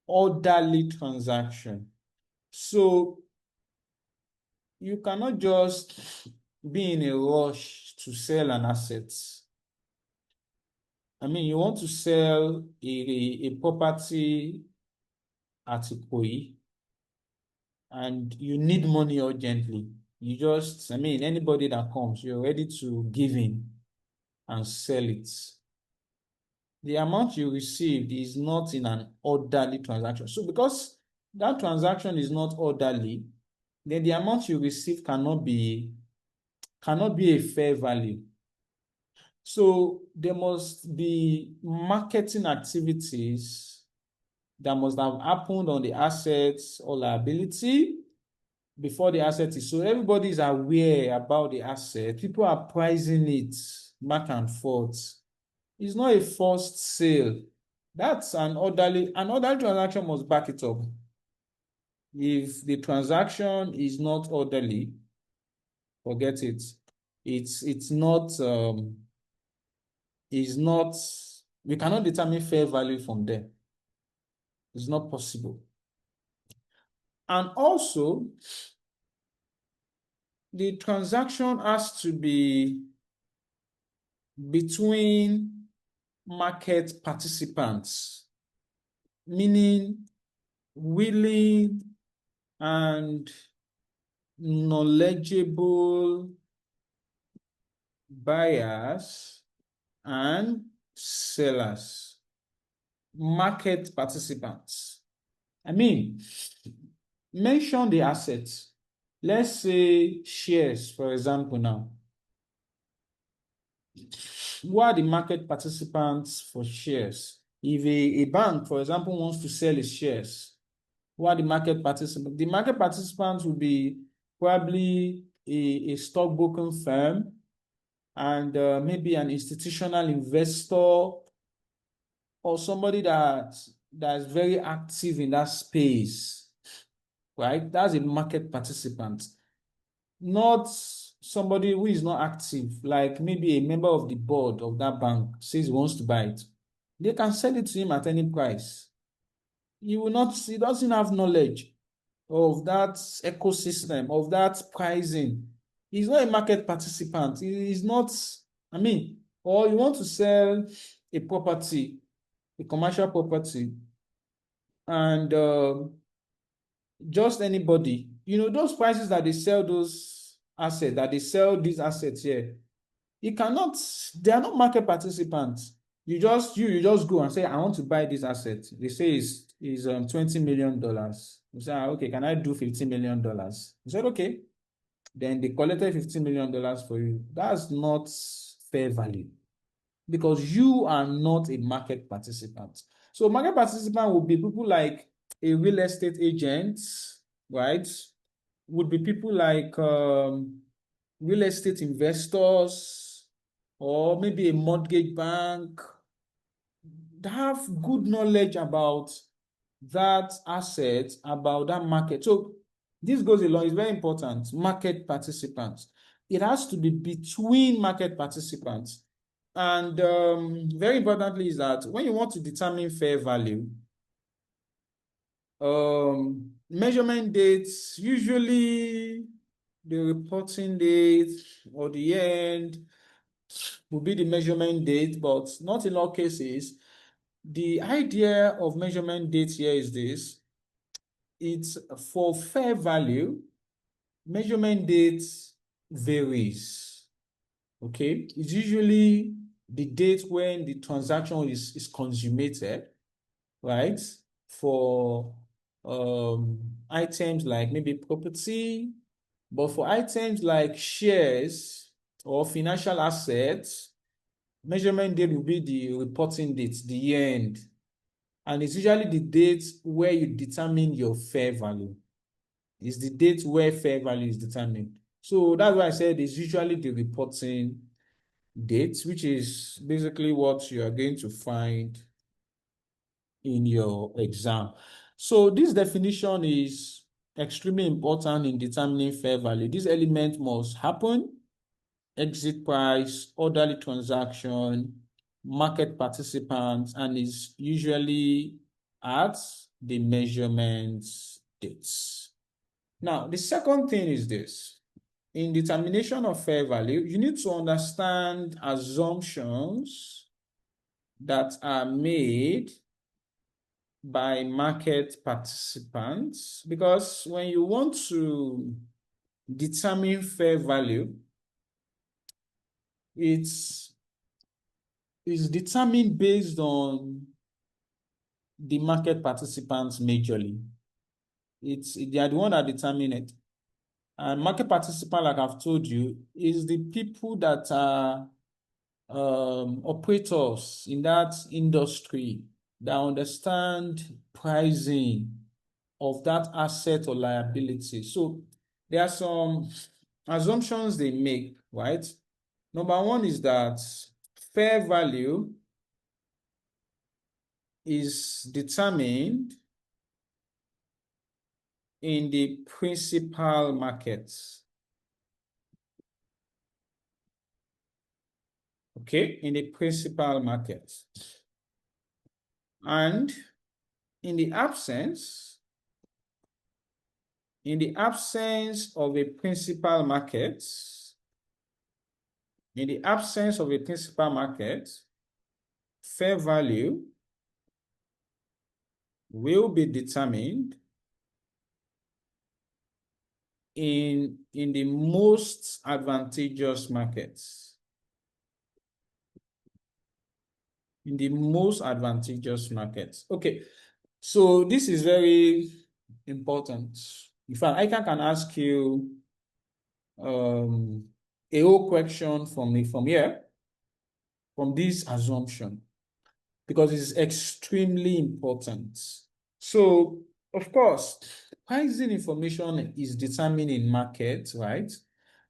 [SPEAKER 1] Orderly transaction. So you cannot just be in a rush to sell an asset. I mean, you want to sell a property at Ikoyi and you need money urgently. Anybody that comes, you're ready to give in and sell it. The amount you received is not in an orderly transaction. So because that transaction is not orderly, then the amount you receive cannot be a fair value. So there must be marketing activities that must have happened on the assets or liability before the asset is sold. Everybody is aware about the asset. People are pricing it back and forth. It's not a forced sale. That's an orderly transaction must back it up. If the transaction is not orderly, forget it. It's not we cannot determine fair value from there. It's not possible. And also, the transaction has to be between market participants, meaning willing and knowledgeable buyers and sellers. Market participants. I mean, mention the assets. Let's say shares, for example, now. Who are the market participants for shares? If a bank, for example, wants to sell its shares, Who are the market participants? The market participants will be probably a stockbroking firm and maybe an institutional investor or somebody that's very active in that space, right? That's a market participant, not somebody who is not active, like maybe a member of the board of that bank says he wants to buy it. They can sell it to him at any price. He doesn't have knowledge of that ecosystem, of that pricing. He's not a market participant. He's not, or you want to sell a property, a commercial property, and just anybody, those prices that they sell those assets, that they sell these assets here, they are not market participants. You just go and say, I want to buy this asset. They say is $20 million. You say, okay, can I do $15 million? You said, okay. Then they collected $15 million for you. That's not fair value because you are not a market participant. So market participant would be people like a real estate agent, right? Would be people like real estate investors or maybe a mortgage bank that have good knowledge about that asset, about that market. So this goes along, it's very important. Market participants. It has to be between market participants. And very importantly is that when you want to determine fair value, measurement dates, usually the reporting date or the end will be the measurement date, but not in all cases. The idea of measurement date here is this. It's for fair value, measurement date varies. Okay, it's usually the date when the transaction is consummated, right? For items like maybe property, but for items like shares or financial assets, measurement date will be the reporting date, the end. And it's usually the date where you determine your fair value. It's the date where fair value is determined. So that's why I said it's usually the reporting date, which is basically what you are going to find in your exam. So this definition is extremely important in determining fair value. This element must happen: exit price, orderly transaction, market participants, and is usually at the measurement dates. Now, the second thing is this. In determination of fair value, you need to understand assumptions that are made by market participants, because when you want to determine fair value, it's determined based on the market participants majorly. They are the one that determine it. And market participant, like I've told you, is the people that are operators in that industry that understand pricing of that asset or liability. So there are some assumptions they make, right? Number one is that fair value is determined in the principal markets. Okay, in the principal markets. And in the absence of a principal market, fair value will be determined in the most advantageous markets. In the most advantageous markets. Okay, so this is very important. In fact, I can ask you a whole question from here, from this assumption, because it's extremely important. So of course, pricing information is determined in market, right?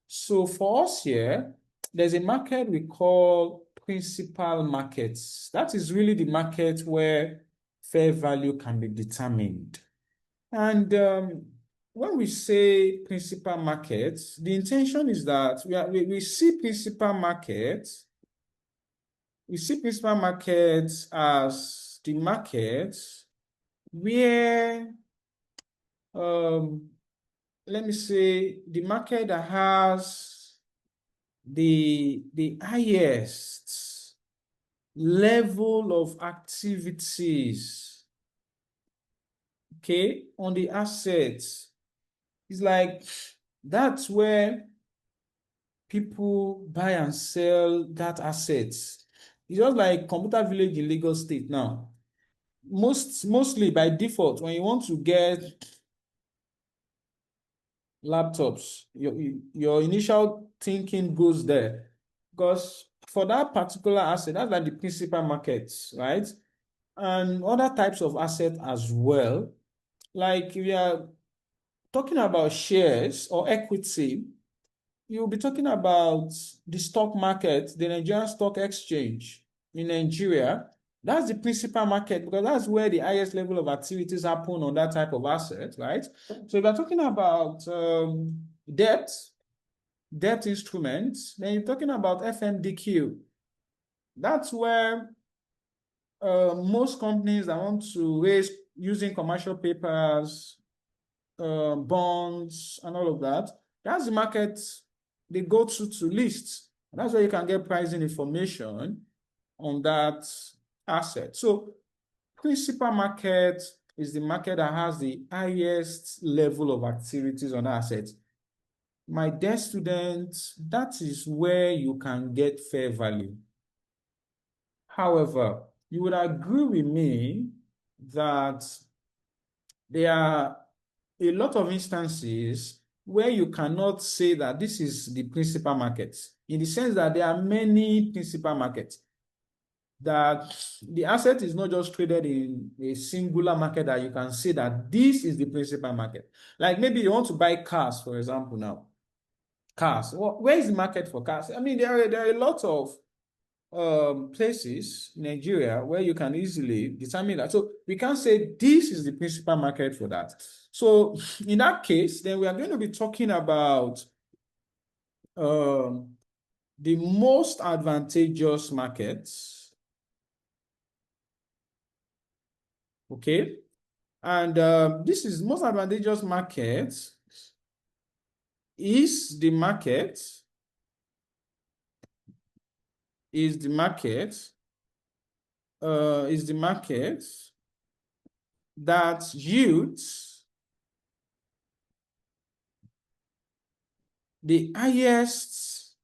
[SPEAKER 1] So for us here, there's a market we call principal markets. That is really the market where fair value can be determined. And when we say principal markets, the intention is that we see principal markets, as the market where, let me say, the market that has the highest level of activities, okay, on the assets. It's like that's where people buy and sell that assets. It's just like Computer Village in Lagos State now. Mostly by default, when you want to get laptops, your initial thinking goes there, because for that particular asset, that's like the principal markets, right? And other types of assets as well. Like if you are talking about shares or equity, you'll be talking about the stock market, the Nigerian Stock Exchange in Nigeria. That's the principal market, because that's where the highest level of activities happen on that type of asset, right? So if you're talking about debt instruments, then you're talking about FMDQ. That's where most companies that want to raise using commercial papers, bonds, and all of that, that's the market they go to list. And that's where you can get pricing information on that asset. So principal market is the market that has the highest level of activities on assets. My dear students, that is where you can get fair value. However, you would agree with me that there are a lot of instances where you cannot say that this is the principal market, in the sense that there are many principal markets, that the asset is not just traded in a singular market that you can say that this is the principal market. Like maybe you want to buy cars, for example, now. Cars. Where is the market for cars? I mean, there are a lot of places in Nigeria where you can easily determine that. So we can't say this is the principal market for that. So in that case, then we are going to be talking about the most advantageous markets. Okay. And this is most advantageous market is the market that yields the highest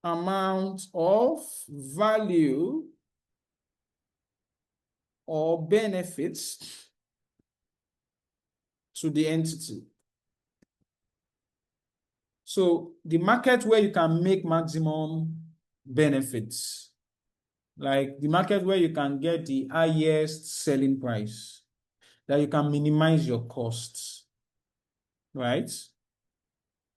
[SPEAKER 1] amount of value or benefits to the entity. So the market where you can make maximum benefits, like the market where you can get the highest selling price, that you can minimize your costs, right?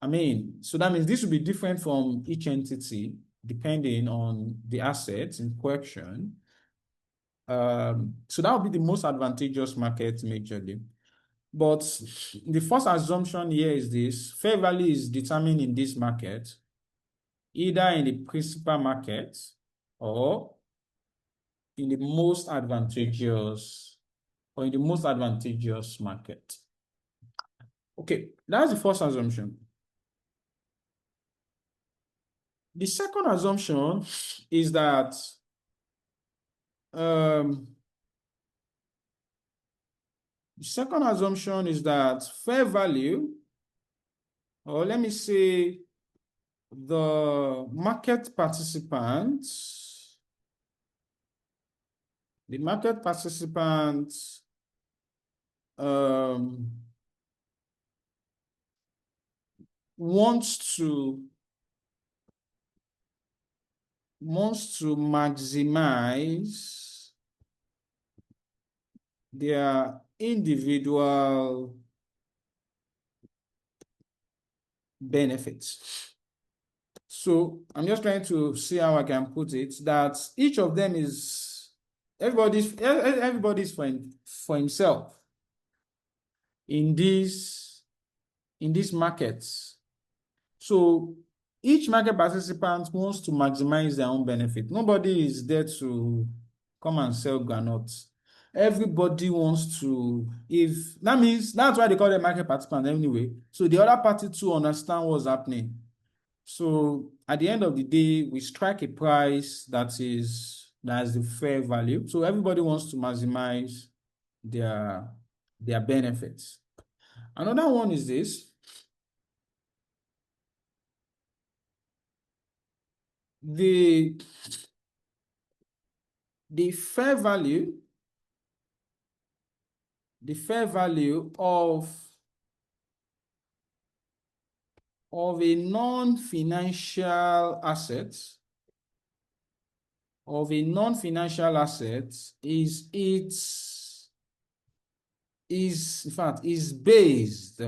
[SPEAKER 1] I mean, so that means this will be different from each entity depending on the assets in question. So that would be the most advantageous market majorly. But the first assumption here is this: fair value is determined in this market, either in the principal market or in the most advantageous market. Okay, that's the first assumption. The second assumption is that fair value, or let me say the market participants, wants to maximize their individual benefits. So I'm just trying to see how I can put it, that each of them is everybody's for himself in these markets. So each market participant wants to maximize their own benefit. Nobody is there to come and sell granuts. Everybody wants to, if that means that's why they call them market participants anyway. So the other party too understand what's happening. So at the end of the day, we strike a price that's the fair value. So everybody wants to maximize their benefits. Another one is this. The fair value of a non-financial asset is in fact based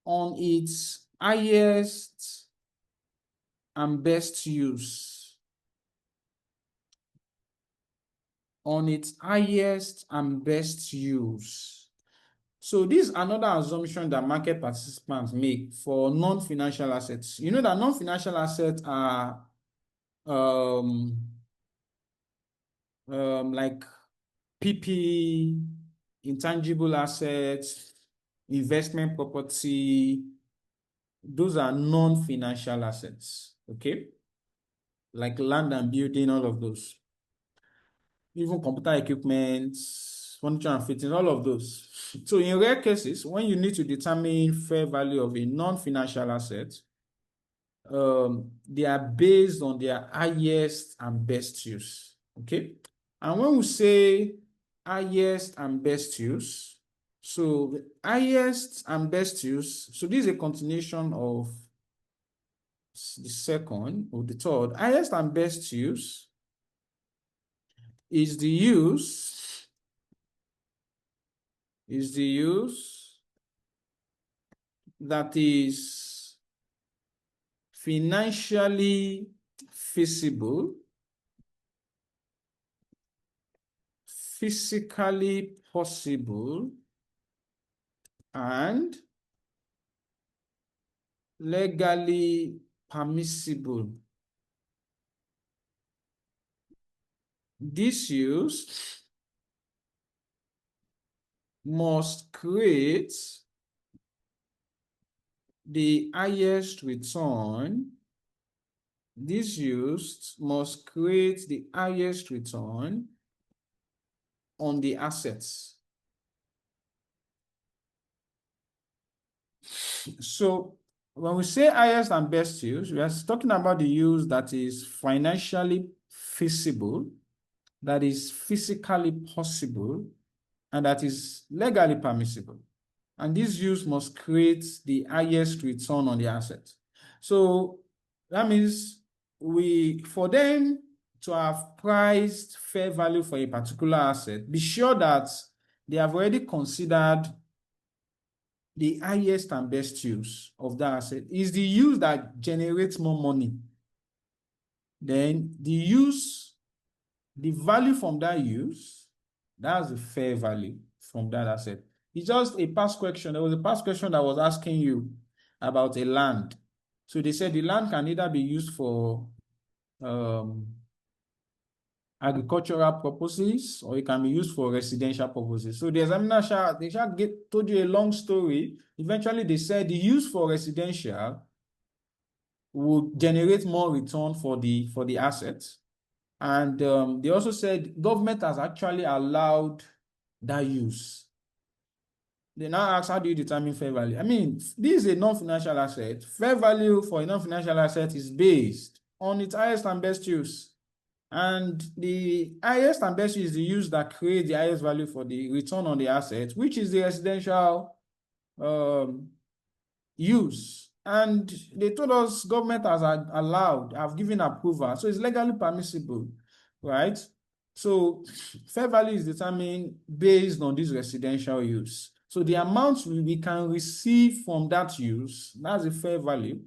[SPEAKER 1] on its highest and best use. So this is another assumption that market participants make for non-financial assets. You know that non-financial assets are like PP, intangible assets, investment property. Those are non-financial assets, okay? Like land and building, all of those. Even computer equipment, furniture and fittings, all of those. So in rare cases, when you need to determine fair value of a non-financial asset, they are based on their highest and best use, okay? And when we say highest and best use, so the highest and best use, so this is a continuation of the second or the third. Highest and best use is the use that is financially feasible, physically possible, and legally permissible. This use must create the highest return. This use must create the highest return on the assets. So when we say highest and best use, we are talking about the use that is financially feasible, that is physically possible, and that is legally permissible. And this use must create the highest return on the asset. So that means for them to have priced fair value for a particular asset, be sure that they have already considered the highest and best use of that asset. Is the use that generates more money. Then the value from that use, that's the fair value from that asset. It's just a past question. There was a past question that was asking you about a land. So they said the land can either be used for agricultural purposes or it can be used for residential purposes. So the examiner told you a long story. Eventually, they said the use for residential would generate more return for the assets. And they also said government has actually allowed that use. They now ask, how do you determine fair value? I mean, this is a non-financial asset. Fair value for a non-financial asset is based on its highest and best use. And the highest and best use is the use that creates the highest value for the return on the asset, which is the residential use. And they told us government has allowed, have given approval, so it's legally permissible, right? So fair value is determined based on this residential use. So the amount we can receive from that use, that's a fair value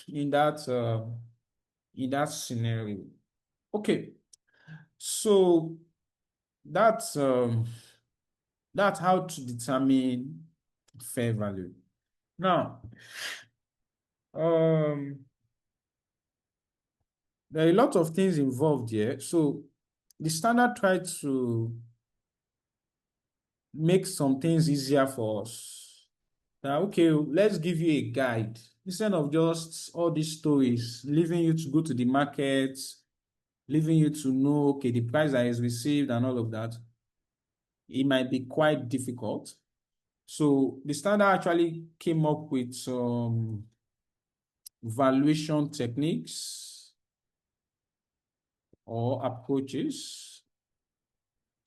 [SPEAKER 1] in that scenario. Okay, so that's how to determine fair value. Now, there are a lot of things involved here. So the standard tried to make some things easier for us. Now, okay, let's give you a guide. Instead of just all these stories, leaving you to go to the market, leaving you to know, okay, the price that is received and all of that, it might be quite difficult. So the standard actually came up with some valuation techniques or approaches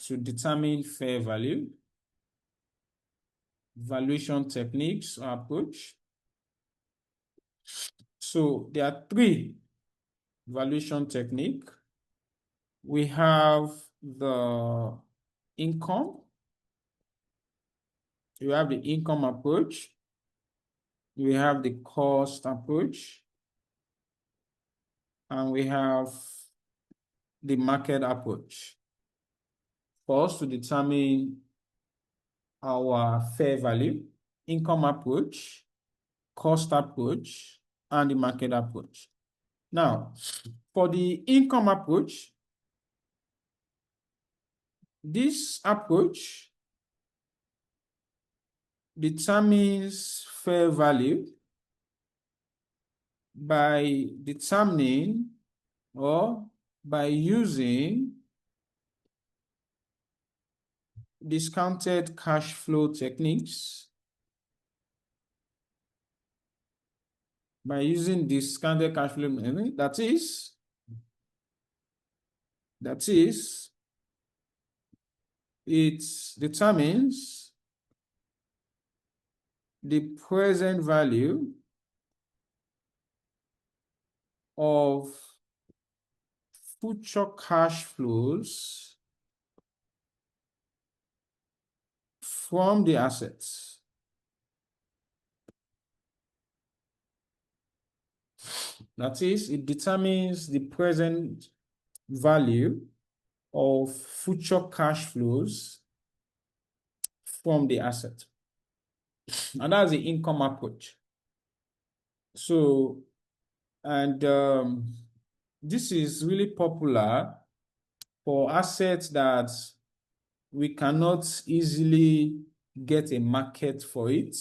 [SPEAKER 1] to determine fair value. Valuation techniques or approach. So there are 3 valuation technique. We have the income. You have the income approach. We have the cost approach. And we have the market approach for us to determine our fair value, income approach, cost approach, and the market approach. Now, for the income approach, this approach determines fair value by determining or by using discounted cash flow techniques. By using discounted cash flow, that is, it determines the present value of future cash flows from the assets. That is, it determines the present value of future cash flows from the asset. And that's the income approach. So, and this is really popular for assets that we cannot easily get a market for it,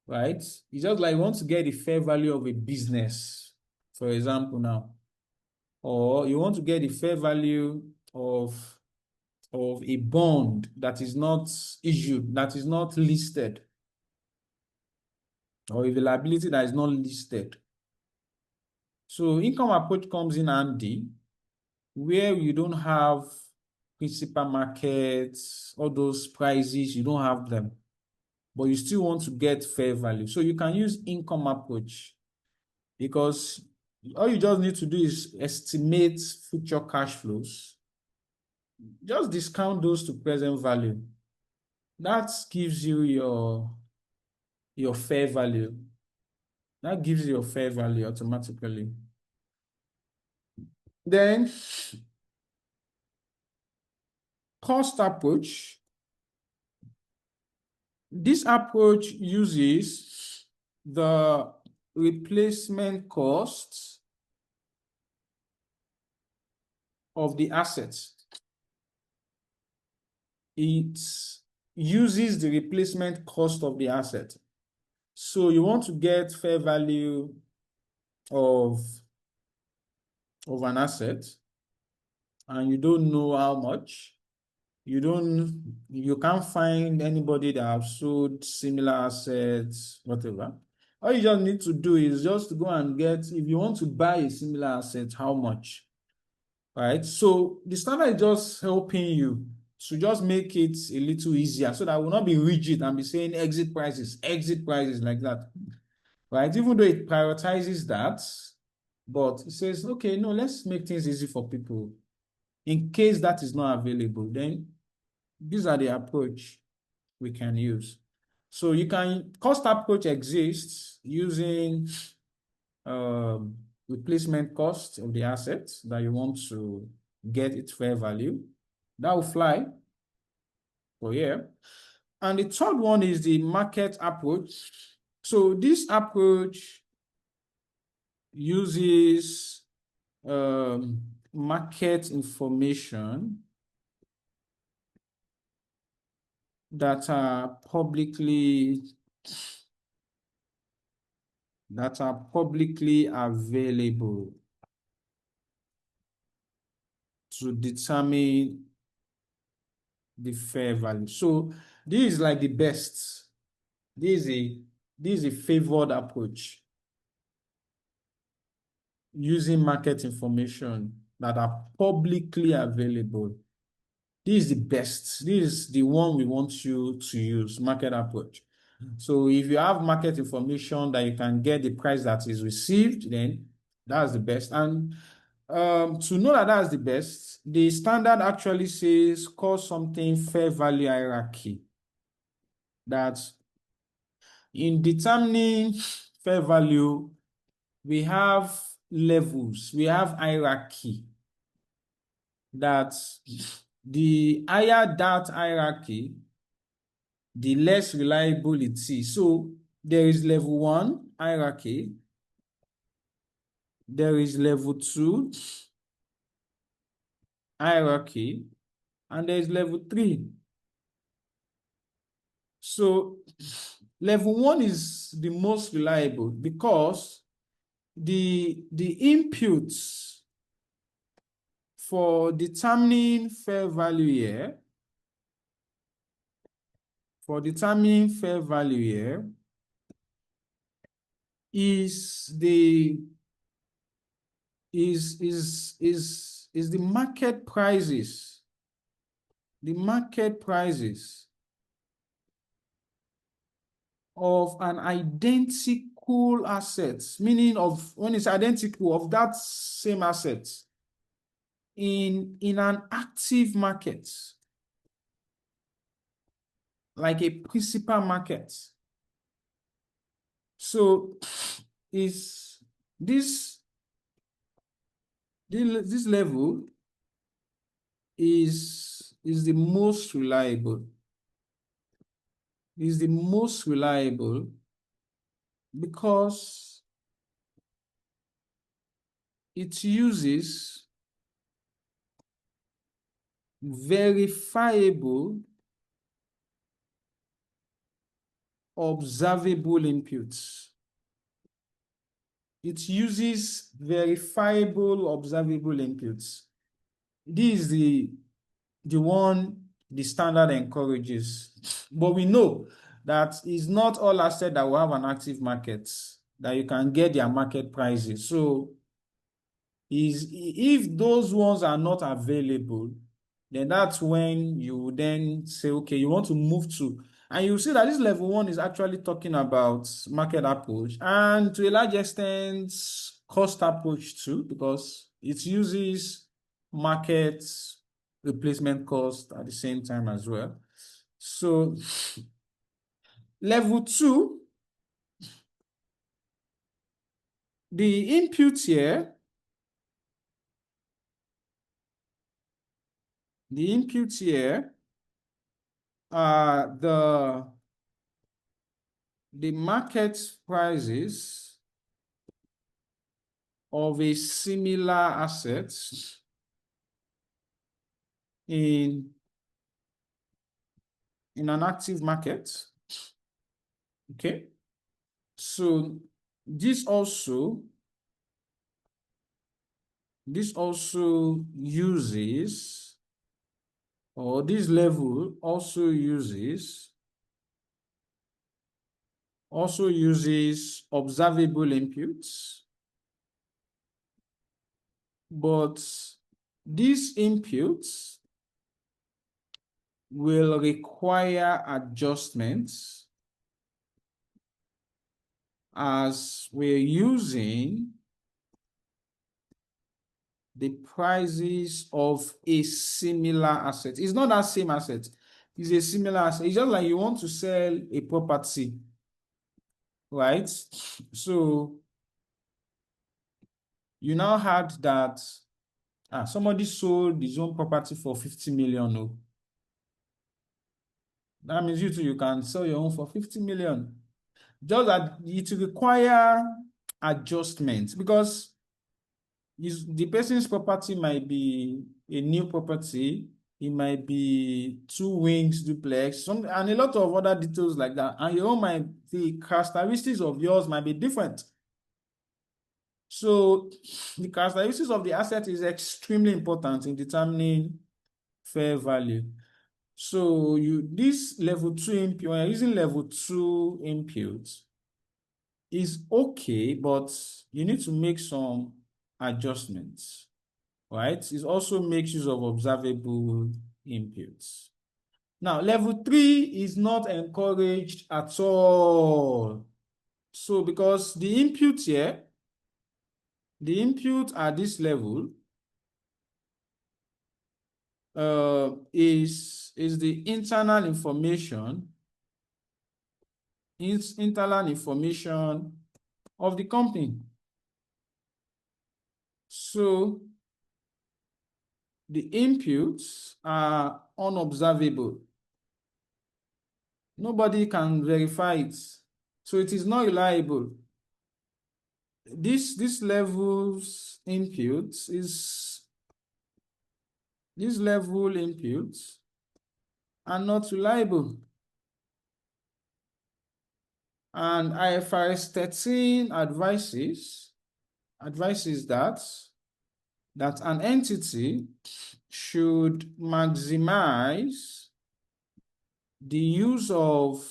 [SPEAKER 1] right? It's just like you want to get the fair value of a business, for example, now, or you want to get the fair value of a bond that is not issued, that is not listed, or a liability that is not listed. So income approach comes in handy where you don't have principal markets, all those prices, you don't have them, but you still want to get fair value. So you can use income approach because all you just need to do is estimate future cash flows. Just discount those to present value. That gives you your fair value. That gives you your fair value automatically. Then cost approach. This approach uses the replacement cost of the assets. It uses the replacement cost of the asset. So you want to get fair value of an asset and you don't know how much. You can't find anybody that have sold similar assets, whatever. All you just need to do is just go and get, if you want to buy a similar asset, how much, right? So the standard is just helping you to just make it a little easier so that will not be rigid and be saying exit prices like that, right? Even though it prioritizes that, but it says, okay, no, let's make things easy for people. In case that is not available, then these are the approach we can use. So you can, cost approach exists using replacement cost of the assets that you want to get its fair value. That will fly for here. And the third one is the market approach. So this approach uses market information that are publicly available to determine the fair value. So this is like the best. This is a favored approach using market information that are publicly available. This is the best. This is the one we want you to use, market approach. So if you have market information that you can get the price that is received, then that's the best. And to know that that's the best, the standard actually says call something fair value hierarchy. That in determining fair value, we have levels, we have hierarchy. That the higher that hierarchy, the less reliable it is. So there is level 1 hierarchy, there is level 2 hierarchy, and there is level 3. So level 1 is the most reliable because the inputs for determining fair value here, is the market prices. The market prices of an identical asset, meaning of when it's identical of that same asset in an active market, like a principal market. So is this level is the most reliable. Is the most reliable because it uses verifiable, observable inputs. It uses verifiable, observable inputs. This is the one the standard encourages. But we know that it's not all assets that will have an active market, that you can get their market prices. So if those ones are not available, then that's when you then say, okay, you want to move to, and you see that this level 1 is actually talking about market approach and to a large extent cost approach too, because it uses market replacement cost at the same time as well. So level 2, the input here, are the market prices of a similar asset in an active market. Okay, so this also uses, or this level also uses observable inputs, but these inputs will require adjustments as we're using the prices of a similar asset. It's not that same asset. It's a similar asset. It's just like you want to sell a property, right? So you now had that somebody sold his own property for 50 million. Oh. That means you too, you can sell your own for 50 million. Just that it will require adjustment because the person's property might be a new property, it might be 2 wings duplex, and a lot of other details like that. And your own the characteristics of yours might be different. So the characteristics of the asset is extremely important in determining fair value. So this level 2 input, when you're using level 2 input, is okay, but you need to make some adjustments, right? It also makes use of observable inputs. Now, level 3 is not encouraged at all. So because the input here, the input at this level is the internal information of the company. So the inputs are unobservable. Nobody can verify it. So it is not reliable. This level's inputs these level inputs are not reliable. And IFRS 13 advises that an entity should maximize the use of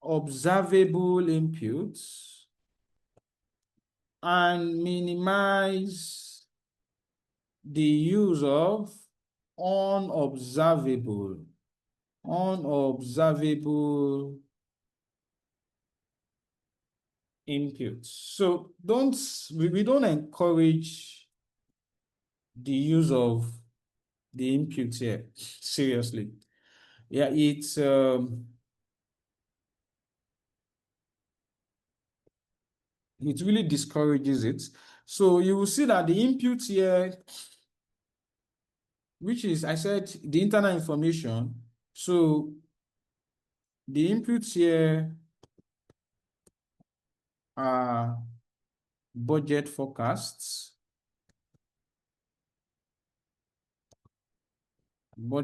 [SPEAKER 1] observable inputs and minimize the use of unobservable inputs. So we don't encourage the use of the inputs here, seriously. Yeah, it really discourages it. So you will see that the input here, which is, I said, the internal information. So the inputs here are budget forecasts, or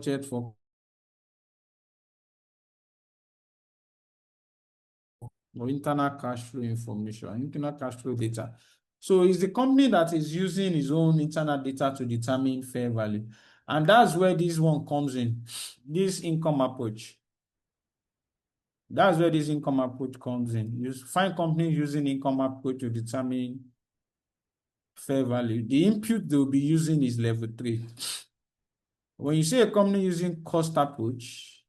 [SPEAKER 1] internal cash flow information, internal cash flow data. So it's the company that is using its own internal data to determine fair value. And that's where this one comes in, this income approach. That's where this income approach comes in. You find companies using income approach to determine fair value. The input they'll be using is level 3. When you say a company using cost approach,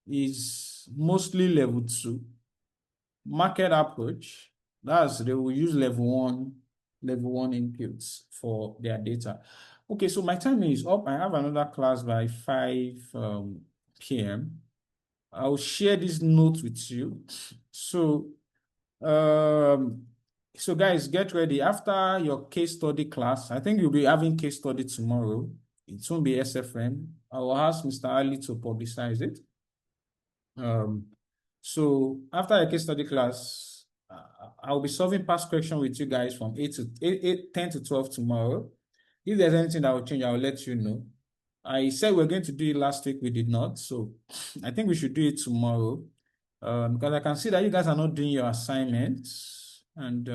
[SPEAKER 1] is mostly level 2. Market approach, they will use level 1 inputs for their data. Okay, so my time is up. I have another class by 5 p.m. I'll share this note with you. So guys, get ready. After your case study class, I think you'll be having case study tomorrow. It won't be SFM. I will ask Mr. Ali to publicize it. So after a case study class, I'll be solving past question with you guys from 10 to 12 tomorrow. If there's anything that will change, I'll let you know. I said we're going to do it last week, we did not. So I think we should do it tomorrow. Because I can see that you guys are not doing your assignments. And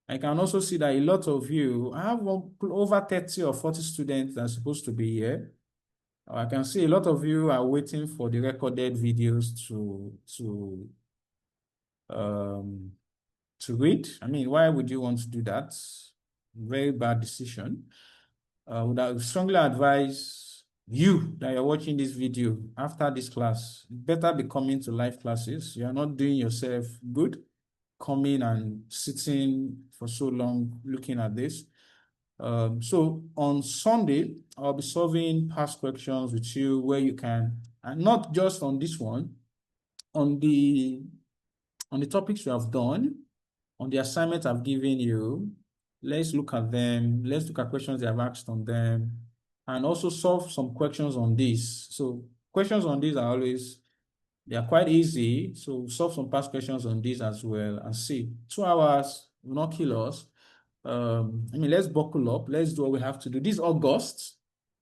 [SPEAKER 1] I can also see that a lot of you, I have over 30 or 40 students that are supposed to be here. I can see a lot of you are waiting for the recorded videos to read. I mean, why would you want to do that? Very bad decision. Would I strongly advise you that you're watching this video after this class, better be coming to live classes. You are not doing yourself good coming and sitting for so long looking at this. So on Sunday, I'll be solving past questions with you where you can, and not just on this one, on the topics you have done, on the assignment I've given you. Let's look at them. Let's look at questions they have asked on them, and also solve some questions on this. So questions on this are always, they are quite easy. So solve some past questions on this as well and see. 2 hours will not kill us. Let's buckle up. Let's do what we have to do. This August,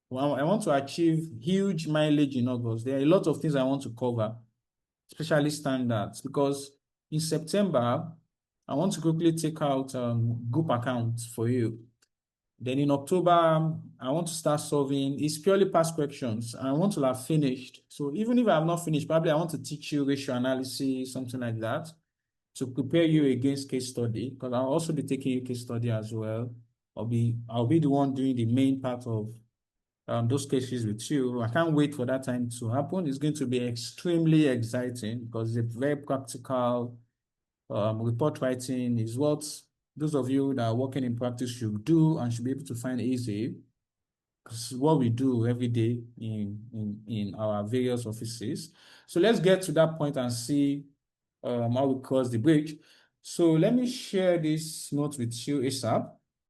[SPEAKER 1] well, I want to achieve huge mileage in August. There are a lot of things I want to cover, especially standards, because in September, I want to quickly take out group accounts for you. Then in October, I want to start solving, it's purely past questions. I want to have finished. So even if I have not finished, probably I want to teach you ratio analysis, something like that, to prepare you against case study, because I'll also be taking you case study as well. I'll be the one doing the main part of those cases with you. I can't wait for that time to happen. It's going to be extremely exciting because it's very practical. Report writing is what those of you that are working in practice should do and should be able to find easy. Because what we do every day in our various offices. So let's get to that point and see how we cross the bridge. So let me share this note with you ASAP.